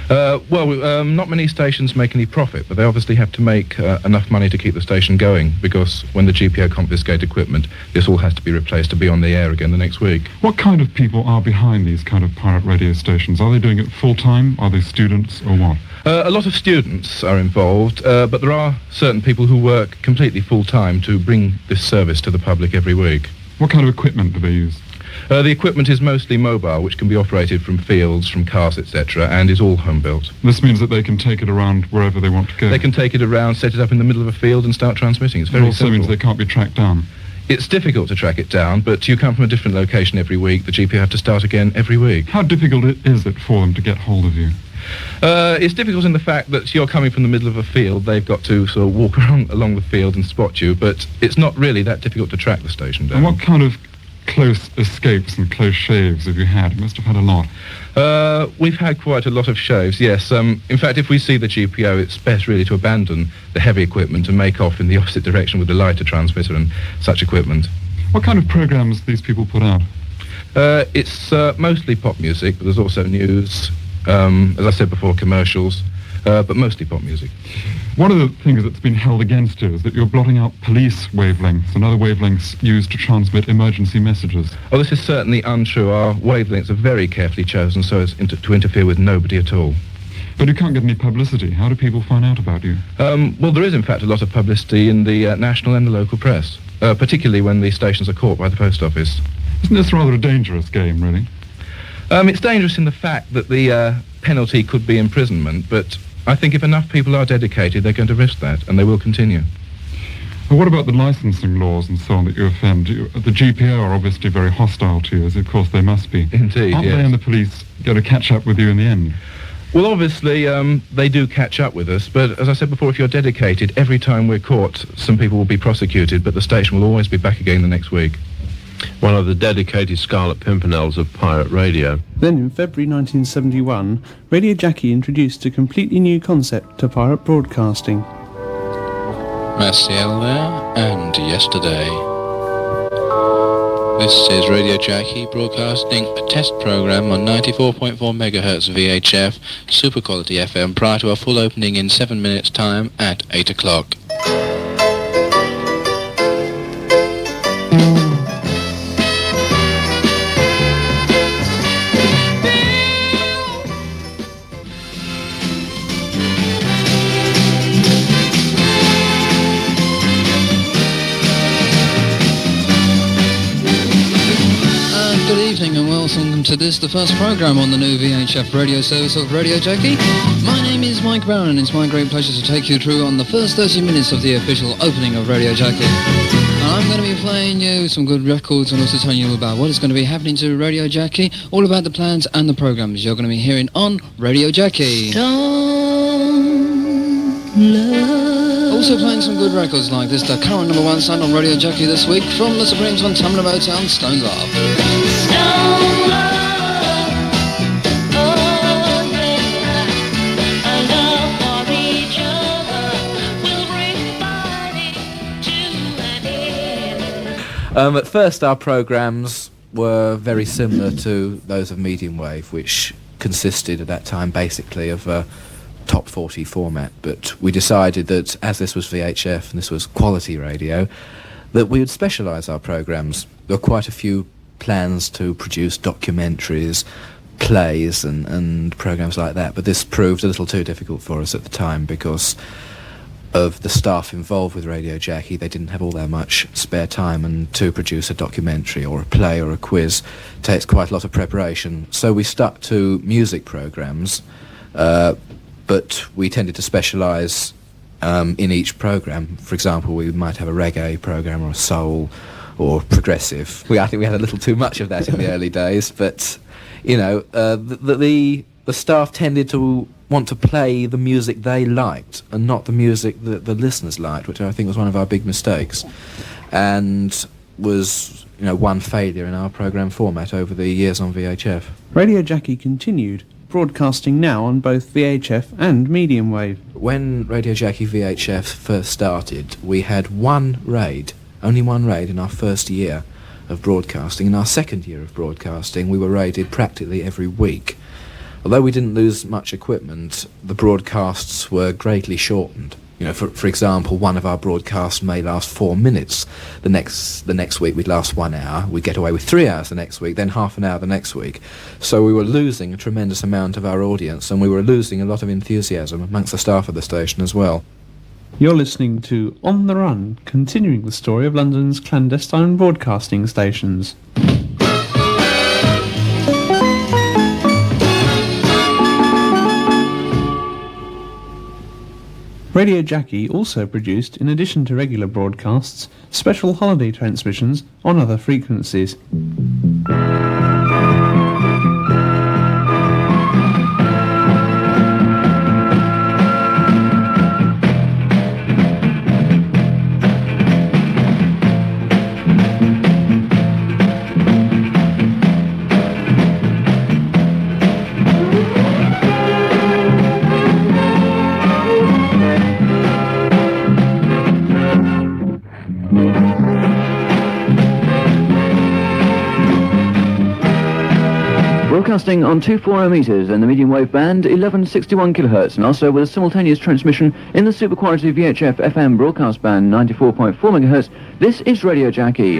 Not many stations make any profit, but they obviously have to make enough money to keep the station going, because when the GPO confiscate equipment, this all has to be replaced to be on the air again the next week. What kind of people are behind these kind of pirate radio stations? Are they doing it full-time? Are they students, or what? A lot of students are involved, but there are certain people who work completely full-time to bring this service to the public every week. What kind of equipment do they use? The equipment is mostly mobile, which can be operated from fields, from cars, etc., and is all home-built. This means that they can take it around wherever they want to go? They can take it around, set it up in the middle of a field and start transmitting. It's very simple. It also means they can't be tracked down? It's difficult to track it down, but you come from a different location every week. The GPO have to start again every week. How difficult is it for them to get hold of you? It's difficult in the fact that you're coming from the middle of a field. They've got to sort of walk along the field and spot you, but it's not really that difficult to track the station down. And what kind of close escapes and close shaves have you had? You must have had a lot. We've had quite a lot of shaves, yes. In fact, if we see the GPO, it's best really to abandon the heavy equipment and make off in the opposite direction with the lighter transmitter and such equipment. What kind of programmes these people put out? It's mostly pop music, but there's also news, as I said before, commercials, but mostly pop music. One of the things that's been held against you is that you're blotting out police wavelengths and other wavelengths used to transmit emergency messages. Oh, this is certainly untrue. Our wavelengths are very carefully chosen so as to interfere with nobody at all. But you can't get any publicity. How do people find out about you? Well, there is in fact a lot of publicity in the national and the local press, particularly when the stations are caught by the post office. Isn't this rather a dangerous game, really? It's dangerous in the fact that the penalty could be imprisonment, but I think if enough people are dedicated, they're going to risk that, and they will continue. Well, what about the licensing laws and so on that you offend? The GPO are obviously very hostile to you, as of course they must be. Indeed, Aren't yes. they and the police going to catch up with you in the end? Well, obviously, they do catch up with us, but as I said before, if you're dedicated, every time we're caught, some people will be prosecuted, but the station will always be back again the next week. One of the dedicated Scarlet Pimpernels of pirate radio. Then in February 1971, Radio Jackie introduced a completely new concept to pirate broadcasting. Maciel there, and yesterday. This is Radio Jackie broadcasting a test program on 94.4 MHz VHF, super quality FM, prior to our full opening in 7 minutes' time at 8 o'clock. Welcome to this, the first program on the new VHF radio service of Radio Jackie. My name is Mike Brown, and it's my great pleasure to take you through on the first 30 minutes of the official opening of Radio Jackie. And I'm going to be playing you some good records and also telling you about what is going to be happening to Radio Jackie, all about the plans and the programs you're going to be hearing on Radio Jackie. Also playing some good records like this, the current number one sound on Radio Jackie this week from the Supremes on Tamla Motown, Stone Love. At first our programmes were very similar to those of medium wave, which consisted at that time basically of a top 40 format, but we decided that as this was VHF and this was quality radio, that we would specialise our programmes. There were quite a few plans to produce documentaries, plays and programmes like that, but this proved a little too difficult for us at the time because of the staff involved with Radio Jackie. They didn't have all that much spare time, and to produce a documentary or a play or a quiz takes quite a lot of preparation. So we stuck to music programmes, but we tended to specialise in each programme. For example, we might have a reggae programme or a soul or progressive. I think we had a little too much of that in the early days, but, you know, the staff tended to want to play the music they liked and not the music that the listeners liked, which I think was one of our big mistakes, and was, you know, one failure in our programme format over the years on VHF. Radio Jackie continued, broadcasting now on both VHF and medium wave. When Radio Jackie VHF first started, we had one raid, only one raid in our first year of broadcasting. In our second year of broadcasting, we were raided practically every week. Although we didn't lose much equipment, the broadcasts were greatly shortened. You know, for example, one of our broadcasts may last 4 minutes. The next week we'd last 1 hour. We'd get away with 3 hours the next week, then half an hour the next week. So we were losing a tremendous amount of our audience, and we were losing a lot of enthusiasm amongst the staff of the station as well. You're listening to On the Run, continuing the story of London's clandestine broadcasting stations. Radio Jackie also produced, in addition to regular broadcasts, special holiday transmissions on other frequencies. Broadcasting on 240 metres in the medium wave band, 1161 kHz, and also with a simultaneous transmission in the super quality VHF FM broadcast band 94.4 MHz. This is Radio Jackie.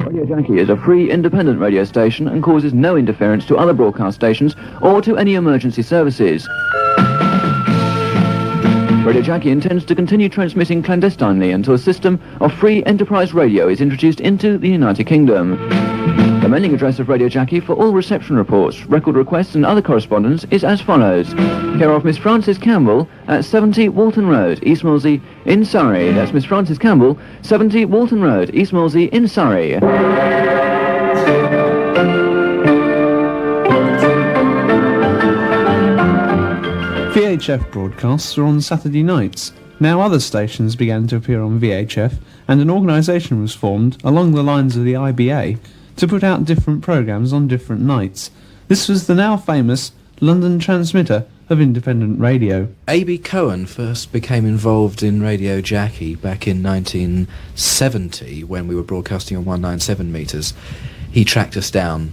Radio Jackie is a free independent radio station and causes no interference to other broadcast stations or to any emergency services. Radio Jackie intends to continue transmitting clandestinely until a system of free enterprise radio is introduced into the United Kingdom. The mailing address of Radio Jackie for all reception reports, record requests and other correspondence is as follows. Care of Miss Frances Campbell at 70 Walton Road, East Molesey in Surrey. That's Miss Frances Campbell, 70 Walton Road, East Molesey in Surrey. VHF broadcasts were on Saturday nights. Now other stations began to appear on VHF, and an organisation was formed along the lines of the IBA to put out different programmes on different nights. This was the now famous London transmitter of independent radio. A.B. Cohen first became involved in Radio Jackie back in 1970 when we were broadcasting on 197 metres. He tracked us down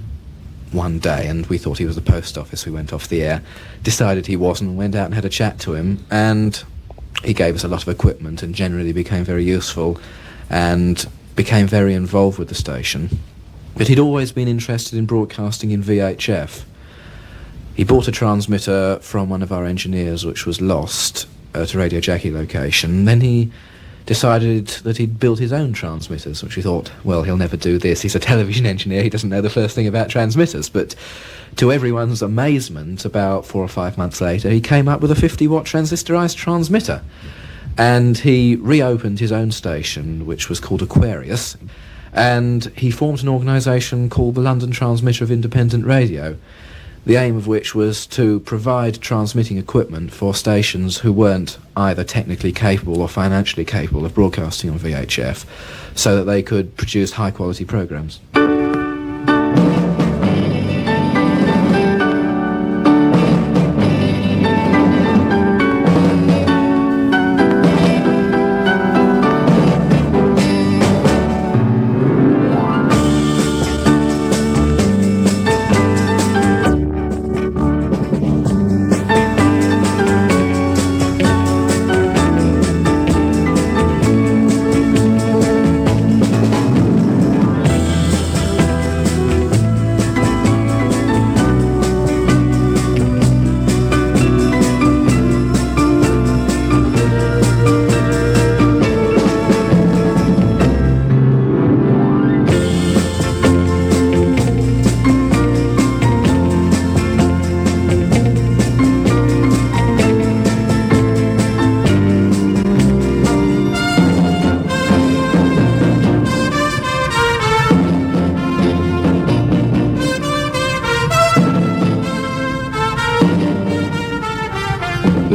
one day and we thought he was the post office. We went off the air, decided he wasn't, went out and had a chat to him, and he gave us a lot of equipment and generally became very useful and became very involved with the station. But he'd always been interested in broadcasting in VHF. He bought a transmitter from one of our engineers which was lost at a Radio Jackie location. Then he decided that he'd built his own transmitters, which we thought, well, he'll never do this. He's a television engineer, he doesn't know the first thing about transmitters. But to everyone's amazement, about 4 or 5 months later, he came up with a 50-watt transistorised transmitter. And he reopened his own station, which was called Aquarius, and he formed an organisation called the London Transmitter of Independent Radio, the aim of which was to provide transmitting equipment for stations who weren't either technically capable or financially capable of broadcasting on VHF, so that they could produce high-quality programmes.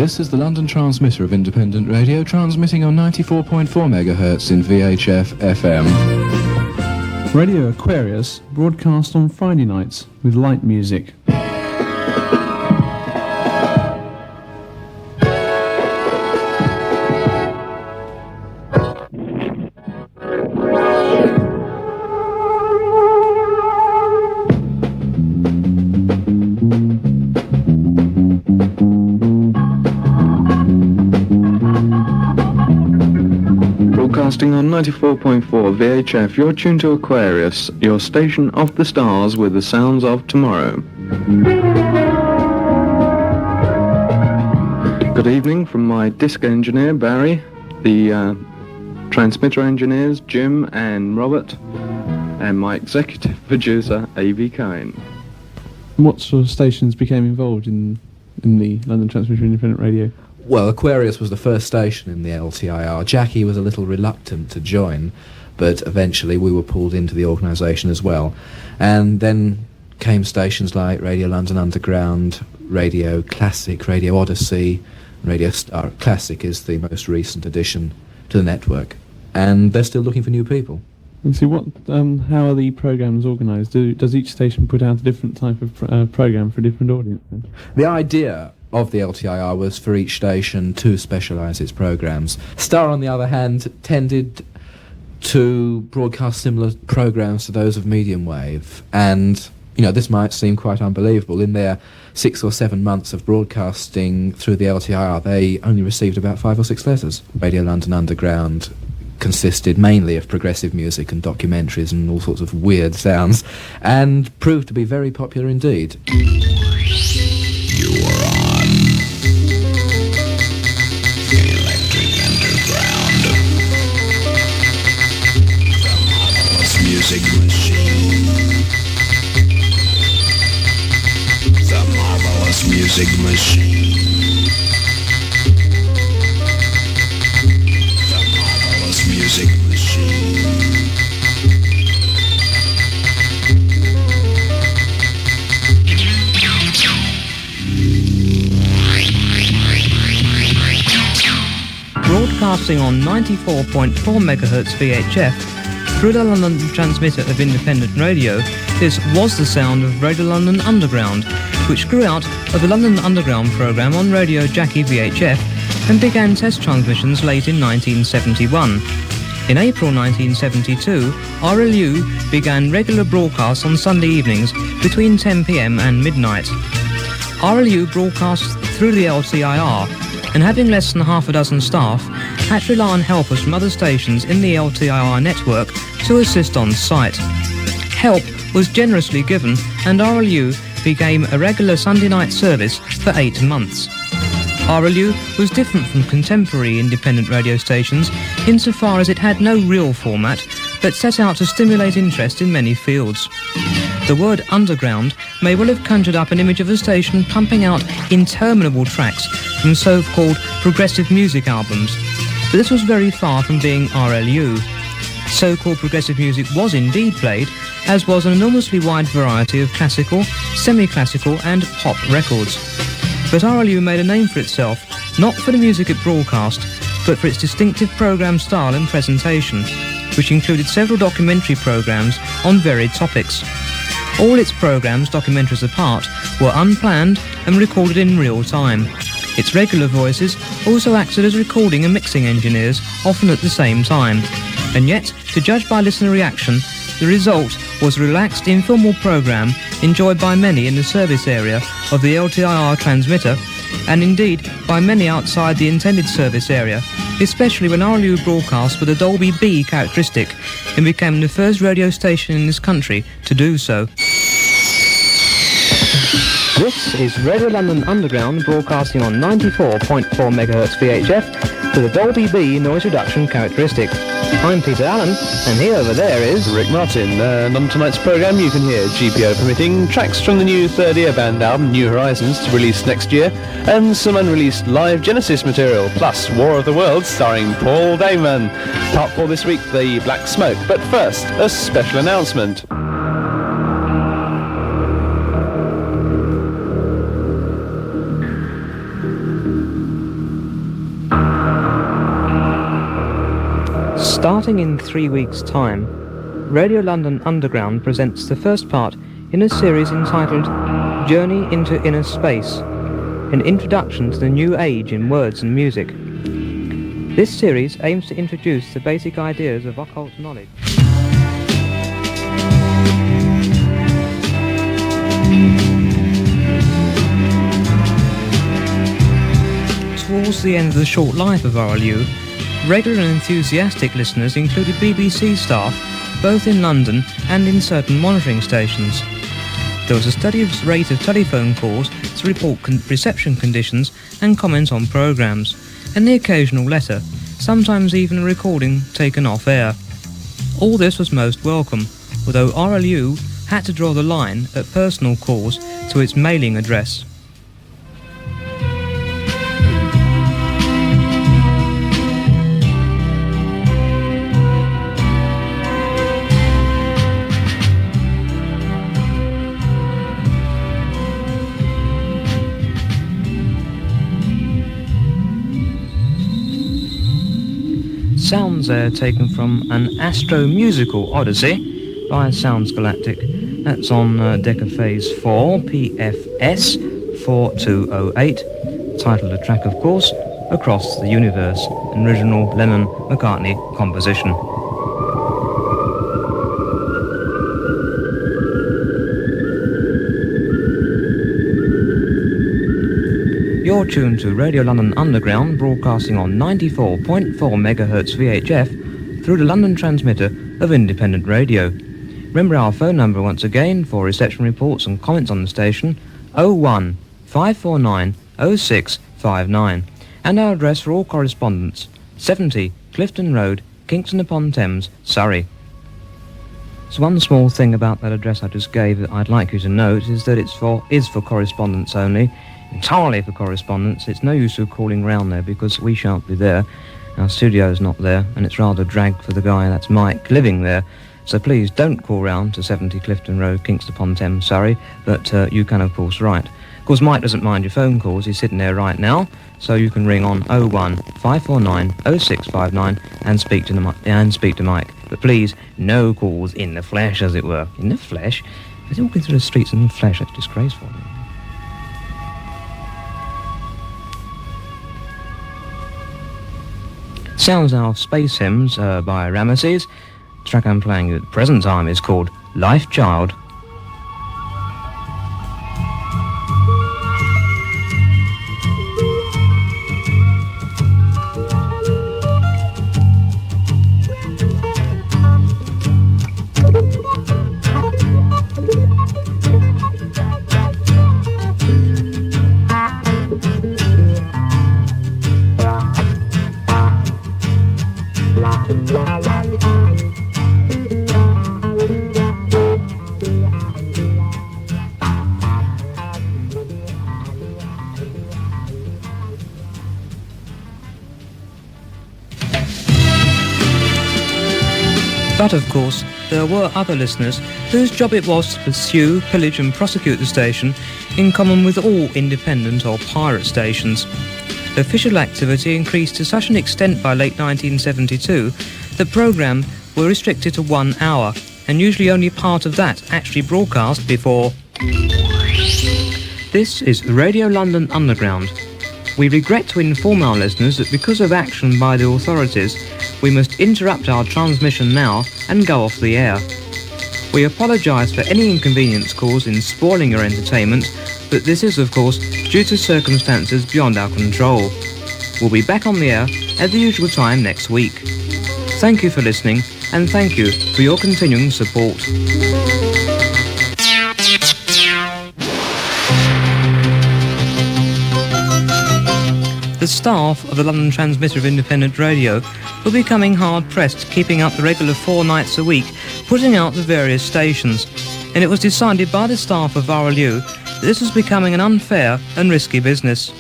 This is the London transmitter of independent radio, transmitting on 94.4 MHz in VHF FM. Radio Aquarius broadcast on Friday nights with light music. Broadcasting on 94.4 VHF, you're tuned to Aquarius, your station of the stars with the sounds of tomorrow. Good evening from my disc engineer, Barry, the transmitter engineers, Jim and Robert, and my executive producer, A.V. Cohen. What sort of stations became involved in the London Transmitter of Independent Radio? Well, Aquarius was the first station in the LTIR. Jackie was a little reluctant to join, but eventually we were pulled into the organisation as well. And then came stations like Radio London Underground, Radio Classic, Radio Odyssey. Radio Star Classic is the most recent addition to the network. And they're still looking for new people. And so how are the programmes organised? Does each station put out a different type of programme for a different audience then? The idea of the LTIR was for each station to specialise its programmes. Star, on the other hand, tended to broadcast similar programmes to those of medium wave. And, this might seem quite unbelievable. In their 6 or 7 months of broadcasting through the LTIR, they only received about 5 or 6 letters. Radio London Underground consisted mainly of progressive music and documentaries and all sorts of weird sounds, and proved to be very popular indeed. You are on Electric Underground, the marvelous music machine, the marvelous music machine, the marvelous music machine. Broadcasting on 94.4 MHz VHF through the London transmitter of independent radio, this was the sound of Radio London Underground, which grew out of the London Underground programme on Radio Jackie VHF and began test transmissions late in 1971. In April 1972, RLU began regular broadcasts on Sunday evenings between 10 p.m. and midnight. RLU broadcasts through the LTIR, and having less than half a dozen staff, had to rely on helpers from other stations in the LTIR network to assist on site. Help was generously given, and RLU became a regular Sunday night service for 8 months. RLU was different from contemporary independent radio stations insofar as it had no real format, but set out to stimulate interest in many fields. The word underground may well have conjured up an image of a station pumping out interminable tracks from so-called progressive music albums, but this was very far from being RLU. So-called progressive music was indeed played, as was an enormously wide variety of classical, semi-classical and pop records. But RLU made a name for itself, not for the music it broadcast, but for its distinctive programme style and presentation, which included several documentary programmes on varied topics. All its programmes, documentaries apart, were unplanned and recorded in real time. Its regular voices also acted as recording and mixing engineers, often at the same time. And yet, to judge by listener reaction, the result was a relaxed, informal programme enjoyed by many in the service area of the LTIR transmitter, and indeed by many outside the intended service area, especially when RLU broadcast with a Dolby B characteristic and became the first radio station in this country to do so. This is Radio London Underground broadcasting on 94.4 MHz VHF with a Dolby B noise reduction characteristic. I'm Peter Allen, and here over there is Rick Martin. And on tonight's programme you can hear, GPO permitting, tracks from the new third ear band album New Horizons, to release next year, and some unreleased live Genesis material, plus War of the Worlds starring Paul Damon. Part 4 this week, The Black Smoke. But first, a special announcement. Starting in 3 weeks' time, Radio London Underground presents the first part in a series entitled Journey into Inner Space, an introduction to the new age in words and music. This series aims to introduce the basic ideas of occult knowledge. Towards the end of the short life of RLU, regular and enthusiastic listeners included BBC staff both in London and in certain monitoring stations. There was a steady rate of telephone calls to report reception conditions and comment on programmes, and the occasional letter, sometimes even a recording taken off air. All this was most welcome, although RLU had to draw the line at personal calls to its mailing address. Sounds there taken from an astro-musical odyssey by Sounds Galactic. That's on Decca Phase 4, PFS 4208. Titled the track, of course, Across the Universe, an original Lennon-McCartney composition. You're tuned to Radio London Underground, broadcasting on 94.4 MHz VHF through the London transmitter of independent radio. Remember our phone number once again for reception reports and comments on the station, 01 549 0659, and our address for all correspondence, 70 Clifton Road, Kingston upon Thames, Surrey. So one small thing about that address I just gave that I'd like you to note is that is for correspondence only. Entirely for correspondence. It's no use of calling round there because we shan't be there. Our studio's not there, and it's rather drag for the guy, that's Mike, living there. So please don't call round to 70 Clifton Road, Kingston upon Thames, Surrey, but you can of course write. Of course, Mike doesn't mind your phone calls. He's sitting there right now, so you can ring on 01 549 0659 and speak to Mike. But please, no calls in the flesh, as it were. In the flesh? If they're walking through the streets in the flesh, that's disgraceful. Sounds now of Space Hymns by Ramesses. The track I'm playing at the present time is called Life Child. But of course, there were other listeners whose job it was to pursue, pillage and prosecute the station in common with all independent or pirate stations. Official activity increased to such an extent by late 1972 that programmes were restricted to 1 hour, and usually only part of that actually broadcast before. This is Radio London Underground. We regret to inform our listeners that because of action by the authorities, we must interrupt our transmission now and go off the air. We apologise for any inconvenience caused in spoiling your entertainment, but this is, of course, due to circumstances beyond our control. We'll be back on the air at the usual time next week. Thank you for listening, and thank you for your continuing support. The staff of the London transmitter of independent radio were becoming hard-pressed keeping up the regular 4 nights a week, putting out the various stations, and it was decided by the staff of RLU that this was becoming an unfair and risky business.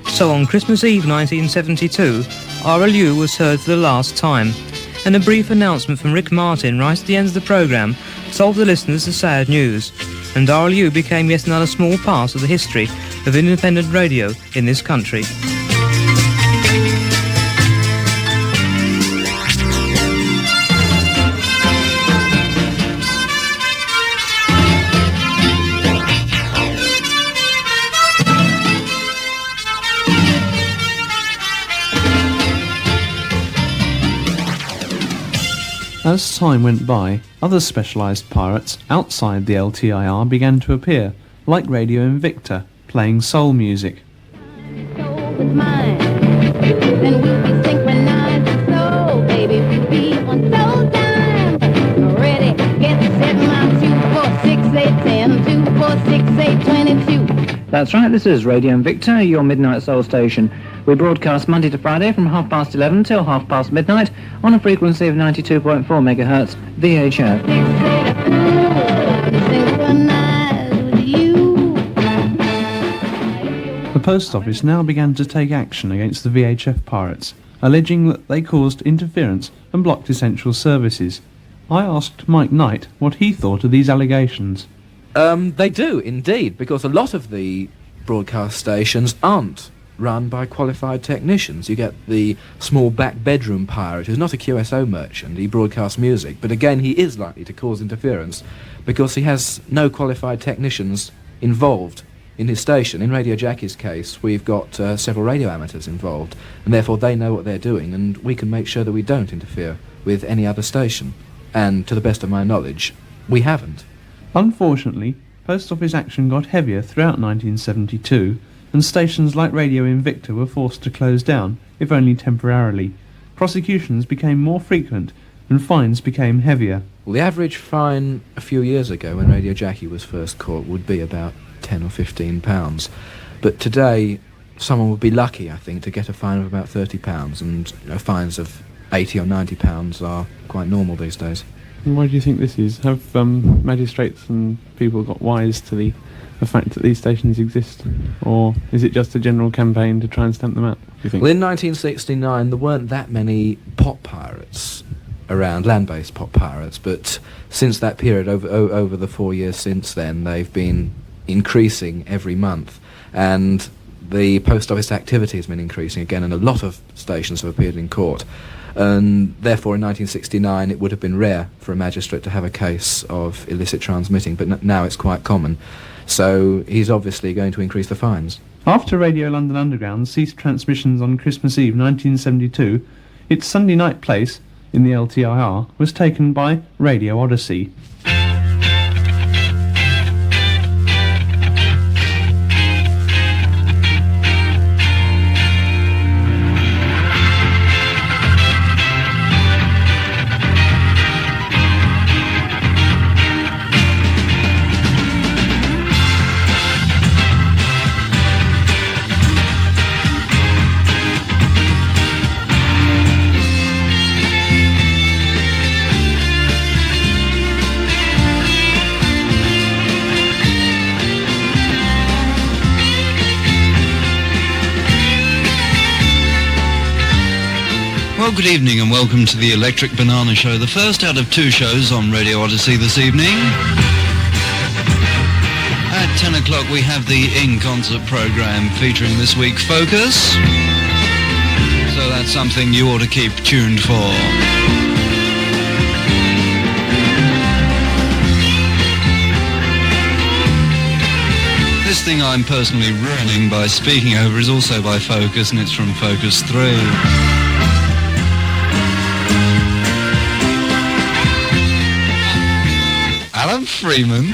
So on Christmas Eve 1972, RLU was heard for the last time, and a brief announcement from Rick Martin right at the end of the programme told the listeners the sad news, and RLU became yet another small part of the history of independent radio in this country. As time went by, other specialised pirates outside the LTIR began to appear, like Radio Invicta, playing soul music. That's right, this is Radio Invicta, your midnight soul station. We broadcast Monday to Friday from 11:30 till midnight on a frequency of 92.4 megahertz VHF. The Post Office now began to take action against the VHF pirates, alleging that they caused interference and blocked essential services. I asked Mike Knight what he thought of these allegations. They do, indeed, because a lot of the broadcast stations aren't run by qualified technicians. You get the small back bedroom pirate who's not a QSO merchant. He broadcasts music, but again he is likely to cause interference because he has no qualified technicians involved in his station. In Radio Jackie's case, we've got several radio amateurs involved, and therefore they know what they're doing, and we can make sure that we don't interfere with any other station. And to the best of my knowledge, we haven't. Unfortunately, Post Office action got heavier throughout 1972, and stations like Radio Invicta were forced to close down, if only temporarily. Prosecutions became more frequent, and fines became heavier. Well, the average fine a few years ago, when Radio Jackie was first caught, would be about £10 or £15. But today, someone would be lucky, I think, to get a fine of about £30, and fines of £80 or £90 are quite normal these days. And why do you think this is? Have magistrates and people got wise to the fact that these stations exist? Or is it just a general campaign to try and stamp them out, do you think? Well, in 1969 there weren't that many pop pirates around, land-based pop pirates, but since that period, over the 4 years since then, they've been increasing every month. And the Post Office activity has been increasing again, and a lot of stations have appeared in court. And therefore in 1969 it would have been rare for a magistrate to have a case of illicit transmitting, but now it's quite common. So he's obviously going to increase the fines. After Radio London Underground ceased transmissions on Christmas Eve 1972, its Sunday night place in the LTIR was taken by Radio Odyssey. Well, good evening and welcome to the Electric Banana Show, the first out of two shows on Radio Odyssey this evening. At 10 o'clock we have the in-concert program featuring this week's Focus. So that's something you ought to keep tuned for. This thing I'm personally ruining by speaking over is also by Focus, and it's from Focus 3. Alan Freeman.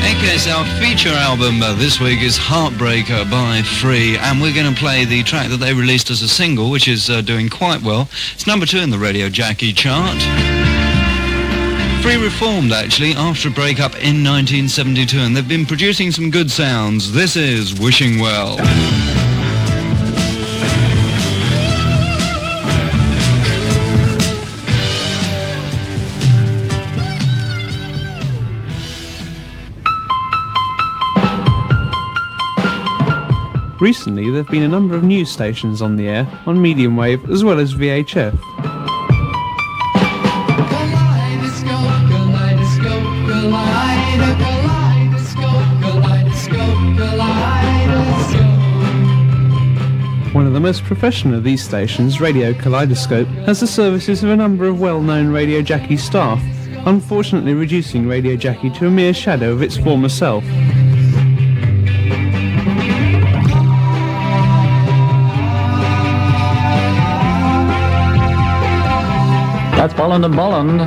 Okay, our feature album this week is Heartbreaker by Free, and we're going to play the track that they released as a single, which is doing quite well. It's number 2 in the Radio Jackie chart. Free reformed, actually, after a breakup in 1972, and they've been producing some good sounds. This is Wishing Well. Recently, there have been a number of news stations on the air, on medium wave as well as VHF. One of the most professional of these stations, Radio Kaleidoscope, has the services of a number of well-known Radio Jackie staff, unfortunately reducing Radio Jackie to a mere shadow of its former self. That's Bolland and Bolland.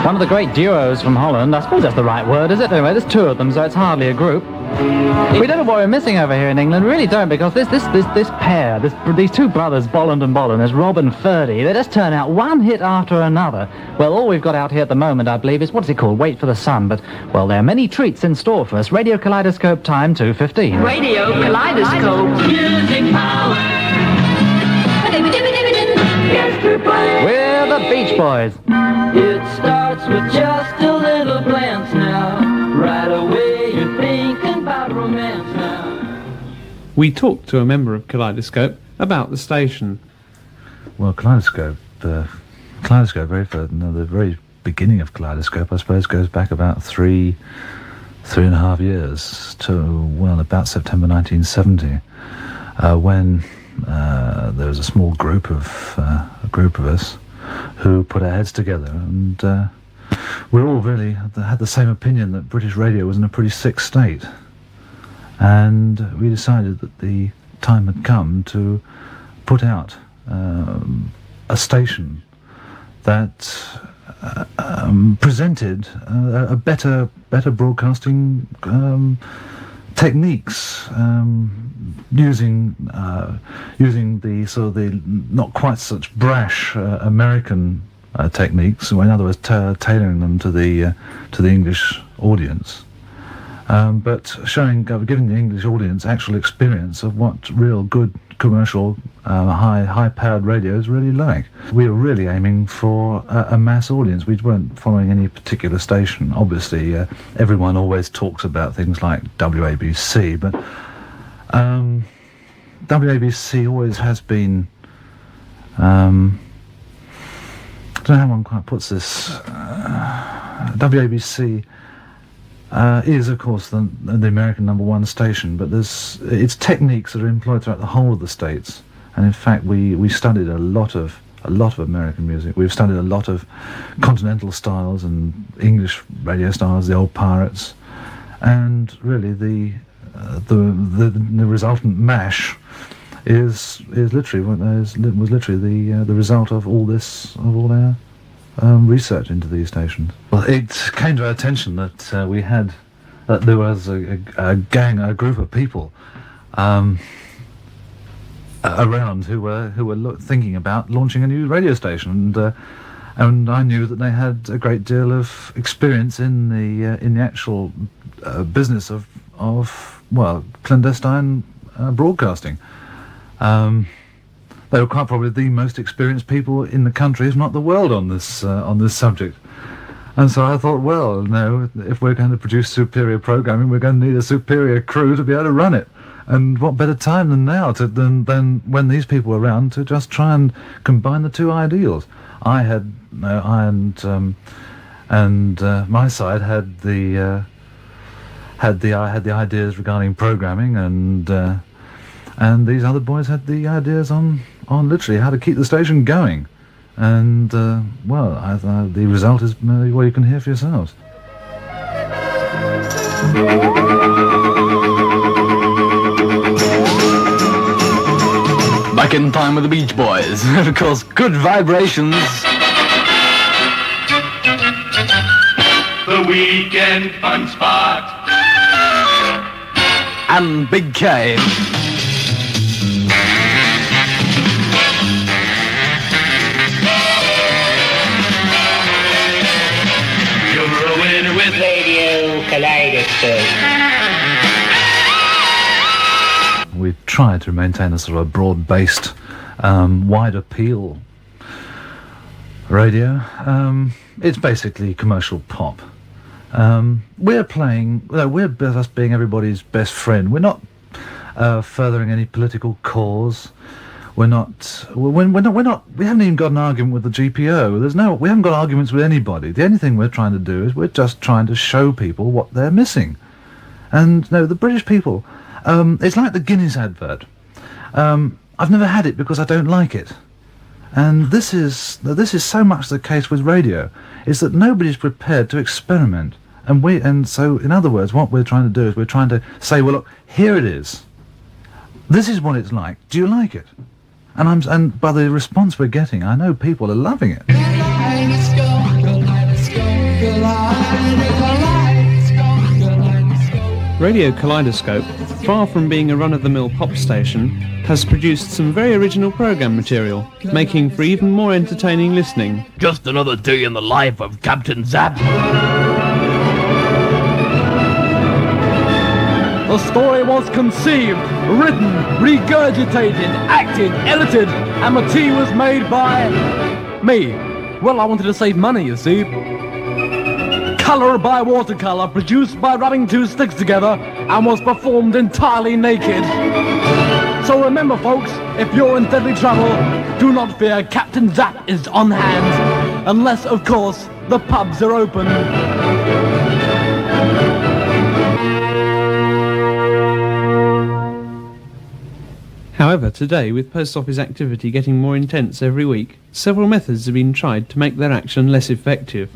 One of the great duos from Holland. I suppose that's the right word, is it? Anyway, there's two of them, so it's hardly a group. We don't know what we're missing over here in England. We really don't, because this pair, these two brothers, Bolland and Bolland, there's Rob and Ferdy. They just turn out one hit after another. Well, all we've got out here at the moment, I believe, is, what's it called? Wait for the Sun. But, well, there are many treats in store for us. Radio Kaleidoscope time, 2:15. Radio Kaleidoscope. Music power. We're the Beach Boys. It starts with just a little glance now. Right away you're thinking about romance now. We talked to a member of Kaleidoscope about the station. Well, Kaleidoscope, the very beginning of Kaleidoscope, I suppose, goes back about three and a half years to, well, about September 1970, when there was a small group of us who put our heads together, and we all really had the same opinion that British radio was in a pretty sick state, and we decided that the time had come to put out a station that presented a better broadcasting techniques, using the sort of the not quite such brash American techniques. In other words, tailoring them to the English audience, but giving the English audience actual experience of what real good commercial high-powered radio is really like. We were really aiming for a mass audience. We weren't following any particular station. Obviously, everyone always talks about things like WABC, but WABC always has been, I don't know how one quite puts this, WABC is, of course, the American #1 station, but it's techniques that are employed throughout the whole of the States. And in fact, we studied a lot of American music. We've studied a lot of continental styles and English radio styles, the old pirates, and really the resultant mash was literally the result of all our research into these stations. Well, it came to our attention that there was a group of people around who were thinking about launching a new radio station, and I knew that they had a great deal of experience in the actual business of clandestine broadcasting. They were quite probably the most experienced people in the country, if not the world, on this subject. And so I thought, well, no, if we're going to produce superior programming, we're going to need a superior crew to be able to run it. And what better time than now than when these people were around to just try and combine the two ideals. My side had the ideas regarding programming, and these other boys had the ideas on literally how to keep the station going. And the result is what you can hear for yourselves. Back in time with the Beach Boys. Of course, Good Vibrations. The Weekend Fun Spot. And Big K. With Radio Kaleidoscope. We tried to maintain a sort of a broad-based, wide appeal radio. It's basically commercial pop. We're just being everybody's best friend. We're not furthering any political cause. We haven't even got an argument with the GPO. We haven't got arguments with anybody. The only thing we're trying to do is we're just trying to show people what they're missing. And no, the British people, it's like the Guinness advert. I've never had it because I don't like it. And this is so much the case with radio, is that nobody's prepared to experiment. And so in other words, what we're trying to do is we're trying to say, well, look, here it is. This is what it's like. Do you like it? And by the response we're getting, I know people are loving it. Radio Kaleidoscope, far from being a run-of-the-mill pop station, has produced some very original programme material, making for even more entertaining listening. Just another day in the life of Captain Zap. The story was conceived, written, regurgitated, acted, edited, and the tea was made by me. Well, I wanted to save money, you see. Colour by watercolour, produced by rubbing two sticks together, and was performed entirely naked. So remember, folks, if you're in deadly trouble, do not fear, Captain Zap is on hand. Unless, of course, the pubs are open. However, today, with post office activity getting more intense every week, several methods have been tried to make their action less effective.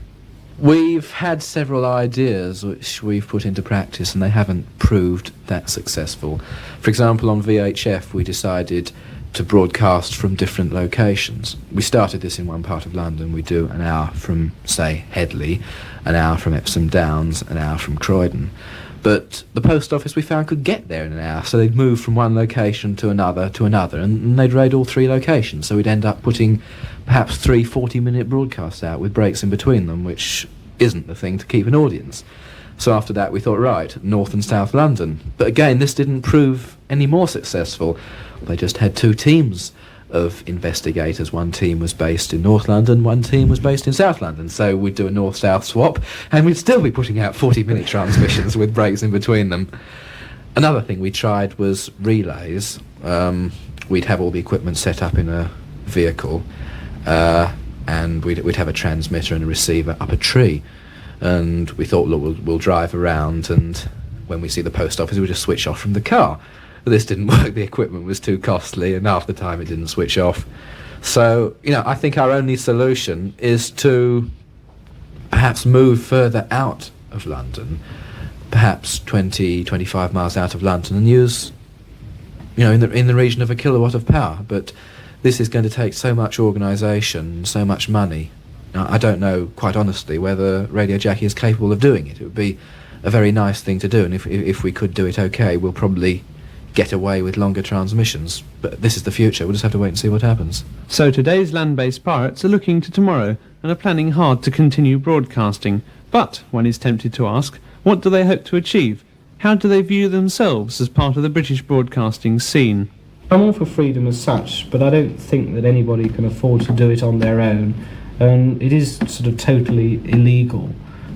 We've had several ideas which we've put into practice and they haven't proved that successful. For example, on VHF we decided to broadcast from different locations. We started this in one part of London. We do an hour from, say, Headley, an hour from Epsom Downs, an hour from Croydon. But the post office we found could get there in an hour, so they'd move from one location to another, and they'd raid all three locations, so we'd end up putting perhaps 3 40-minute broadcasts out with breaks in between them, which isn't the thing to keep an audience. So after that we thought, right, North and South London. But again, this didn't prove any more successful. They just had 2 teams of investigators. One team was based in North London, one team was based in South London. So we'd do a north-south swap, and we'd still be putting out 40-minute transmissions with breaks in between them. Another thing we tried was relays. We'd have all the equipment set up in a vehicle, and we'd have a transmitter and a receiver up a tree. And we thought, look, we'll drive around, and when we see the post office, we'll just switch off from the car. But this didn't work. The equipment was too costly, and half the time it didn't switch off. So, I think our only solution is to perhaps move further out of London, perhaps 20, 25 miles out of London, and use, in the region of a kilowatt of power. But this is going to take so much organisation, so much money. Now, I don't know, quite honestly, whether Radio Jackie is capable of doing it. It would be a very nice thing to do, and if we could do it okay, we'll probably get away with longer transmissions. But this is the future. We'll just have to wait and see what happens. So today's land-based pirates are looking to tomorrow and are planning hard to continue broadcasting. But one is tempted to ask, what do they hope to achieve? How do they view themselves as part of the British broadcasting scene? I'm all for freedom as such, but I don't think that anybody can afford to do it on their own. And it is sort of totally illegal.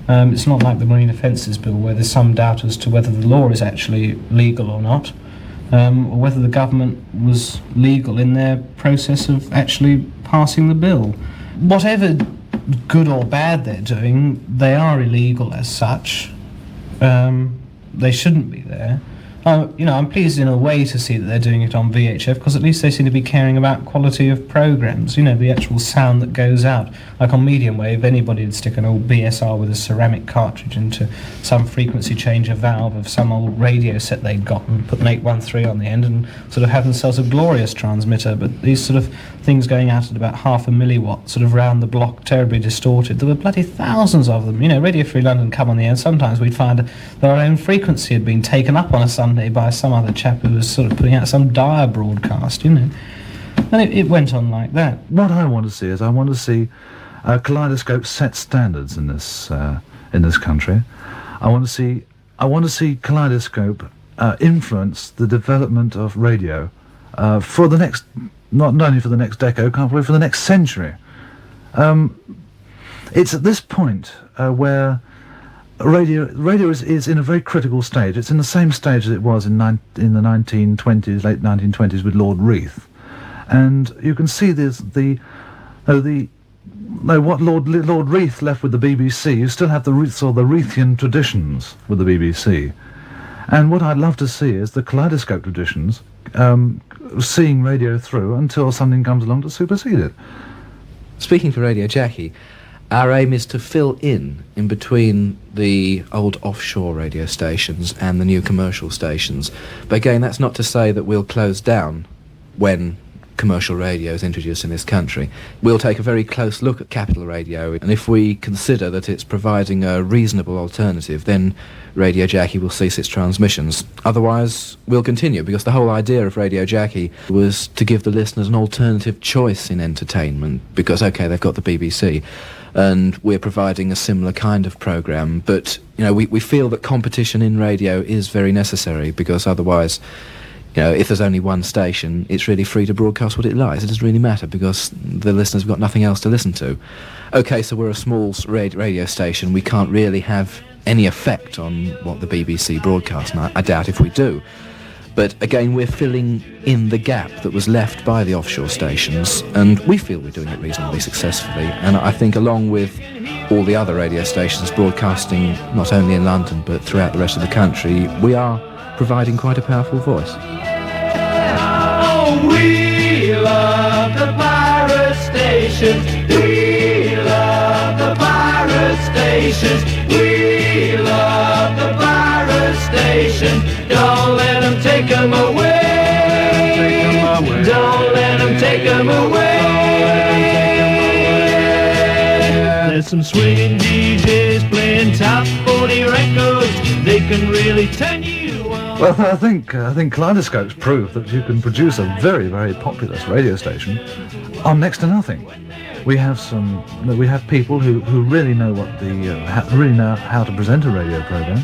It's not like the Marine Offences Bill, where there's some doubt as to whether the law is actually legal or not. Or whether the government was legal in their process of actually passing the bill. Whatever good or bad they're doing, they are illegal as such. They shouldn't be there. I'm pleased in a way to see that they're doing it on VHF, because at least they seem to be caring about quality of programmes, the actual sound that goes out. Like on medium wave, anybody would stick an old BSR with a ceramic cartridge into some frequency changer valve of some old radio set they'd got and put an 813 on the end and sort of have themselves a glorious transmitter. But these sort of things going out at about 0.5 milliwatt, sort of round the block, terribly distorted. There were bloody thousands of them. Radio Free London come on the end. Sometimes we'd find that our own frequency had been taken up on a Sunday by some other chap who was sort of putting out some dire broadcast, And it went on like that. What I want to see is Kaleidoscope set standards in this country. I want to see Kaleidoscope influence the development of radio for the next, not only for the next decade, probably for the next century. It's at this point where radio is in a very critical stage. It's in the same stage as it was in the 1920s, late 1920s with Lord Reith, and you can see what Lord Reith left with the BBC. You still have the Reithian traditions with the BBC, and what I'd love to see is the Kaleidoscope traditions seeing radio through until something comes along to supersede it. Speaking for Radio Jackie, our aim is to fill in between the old offshore radio stations and the new commercial stations. But again, that's not to say that we'll close down when commercial radio is introduced in this country. We'll take a very close look at Capital Radio, and if we consider that it's providing a reasonable alternative, then Radio Jackie will cease its transmissions. Otherwise, we'll continue, because the whole idea of Radio Jackie was to give the listeners an alternative choice in entertainment, because, OK, they've got the BBC, and we're providing a similar kind of programme, but, you know, we feel that competition in radio is very necessary, because otherwise, you know, if there's only one station, it's really free to broadcast what it likes. It doesn't really matter, because the listeners have got nothing else to listen to. OK, so we're a small radio station. We can't really have any effect on what the BBC broadcasts, and I doubt if we do. But again, we're filling in the gap that was left by the offshore stations, and we feel we're doing it reasonably successfully. And I think along with all the other radio stations broadcasting not only in London but throughout the rest of the country, we are providing quite a powerful voice. Oh, we love the pirate stations. We love the pirate stations. We love the pirate stations. Don't let them take them away. Don't let them take them away. There's some swinging DJs playing top 40 records. They can really turn you on. Well, I think Kaleidoscope's proof that you can produce a very, very populous radio station on next to nothing. We have people who really know what really know how to present a radio program,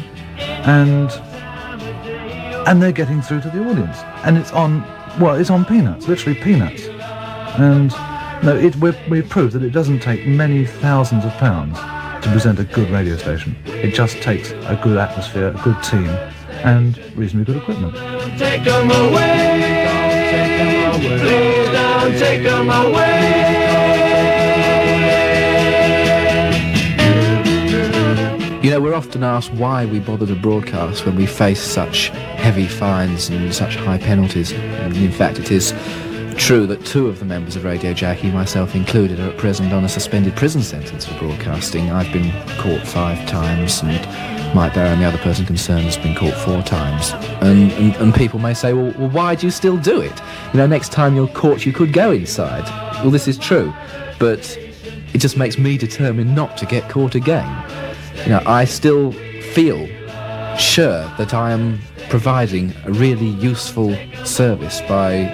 and they're getting through to the audience, and it's on peanuts, literally peanuts, and we proved that it doesn't take many thousands of pounds to present a good radio station. It just takes a good atmosphere, a good team, and reasonably good equipment. Take them away. Please don't take them away. You know, we're often asked why we bother to broadcast when we face such heavy fines and such high penalties. And in fact, it is true that two of the members of Radio Jackie, myself included, are at present on a suspended prison sentence for broadcasting. I've been caught 5 times, and Mike Barron, the other person concerned, has been caught 4 times. And people may say, well, why do you still do it? You know, next time you're caught, you could go inside. Well, this is true, but it just makes me determined not to get caught again. You know, I still feel sure that I am providing a really useful service by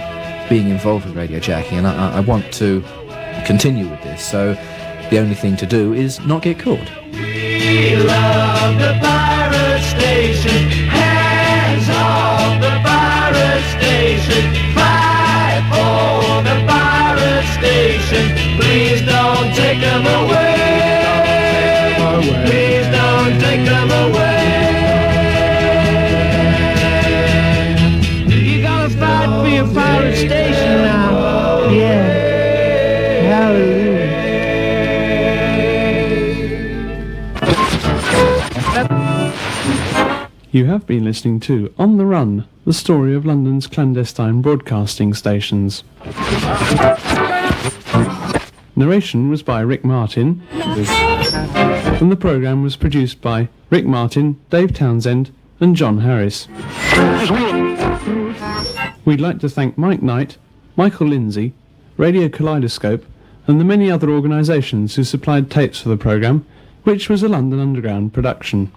being involved with Radio Jackie, and I want to continue with this, so the only thing to do is not get caught. We love the pirate station. Hands off the pirate station. Fight for the pirate station. Please don't take them away. Please don't take them away. You gotta fight for your pirate station now. Yeah. Hallelujah. You have been listening to On the Run, the story of London's clandestine broadcasting stations. Narration was by Rick Martin, and the programme was produced by Rick Martin, Dave Townsend and John Harris. We'd like to thank Mike Knight, Michael Lindsay, Radio Kaleidoscope and the many other organisations who supplied tapes for the programme, which was a London Underground production.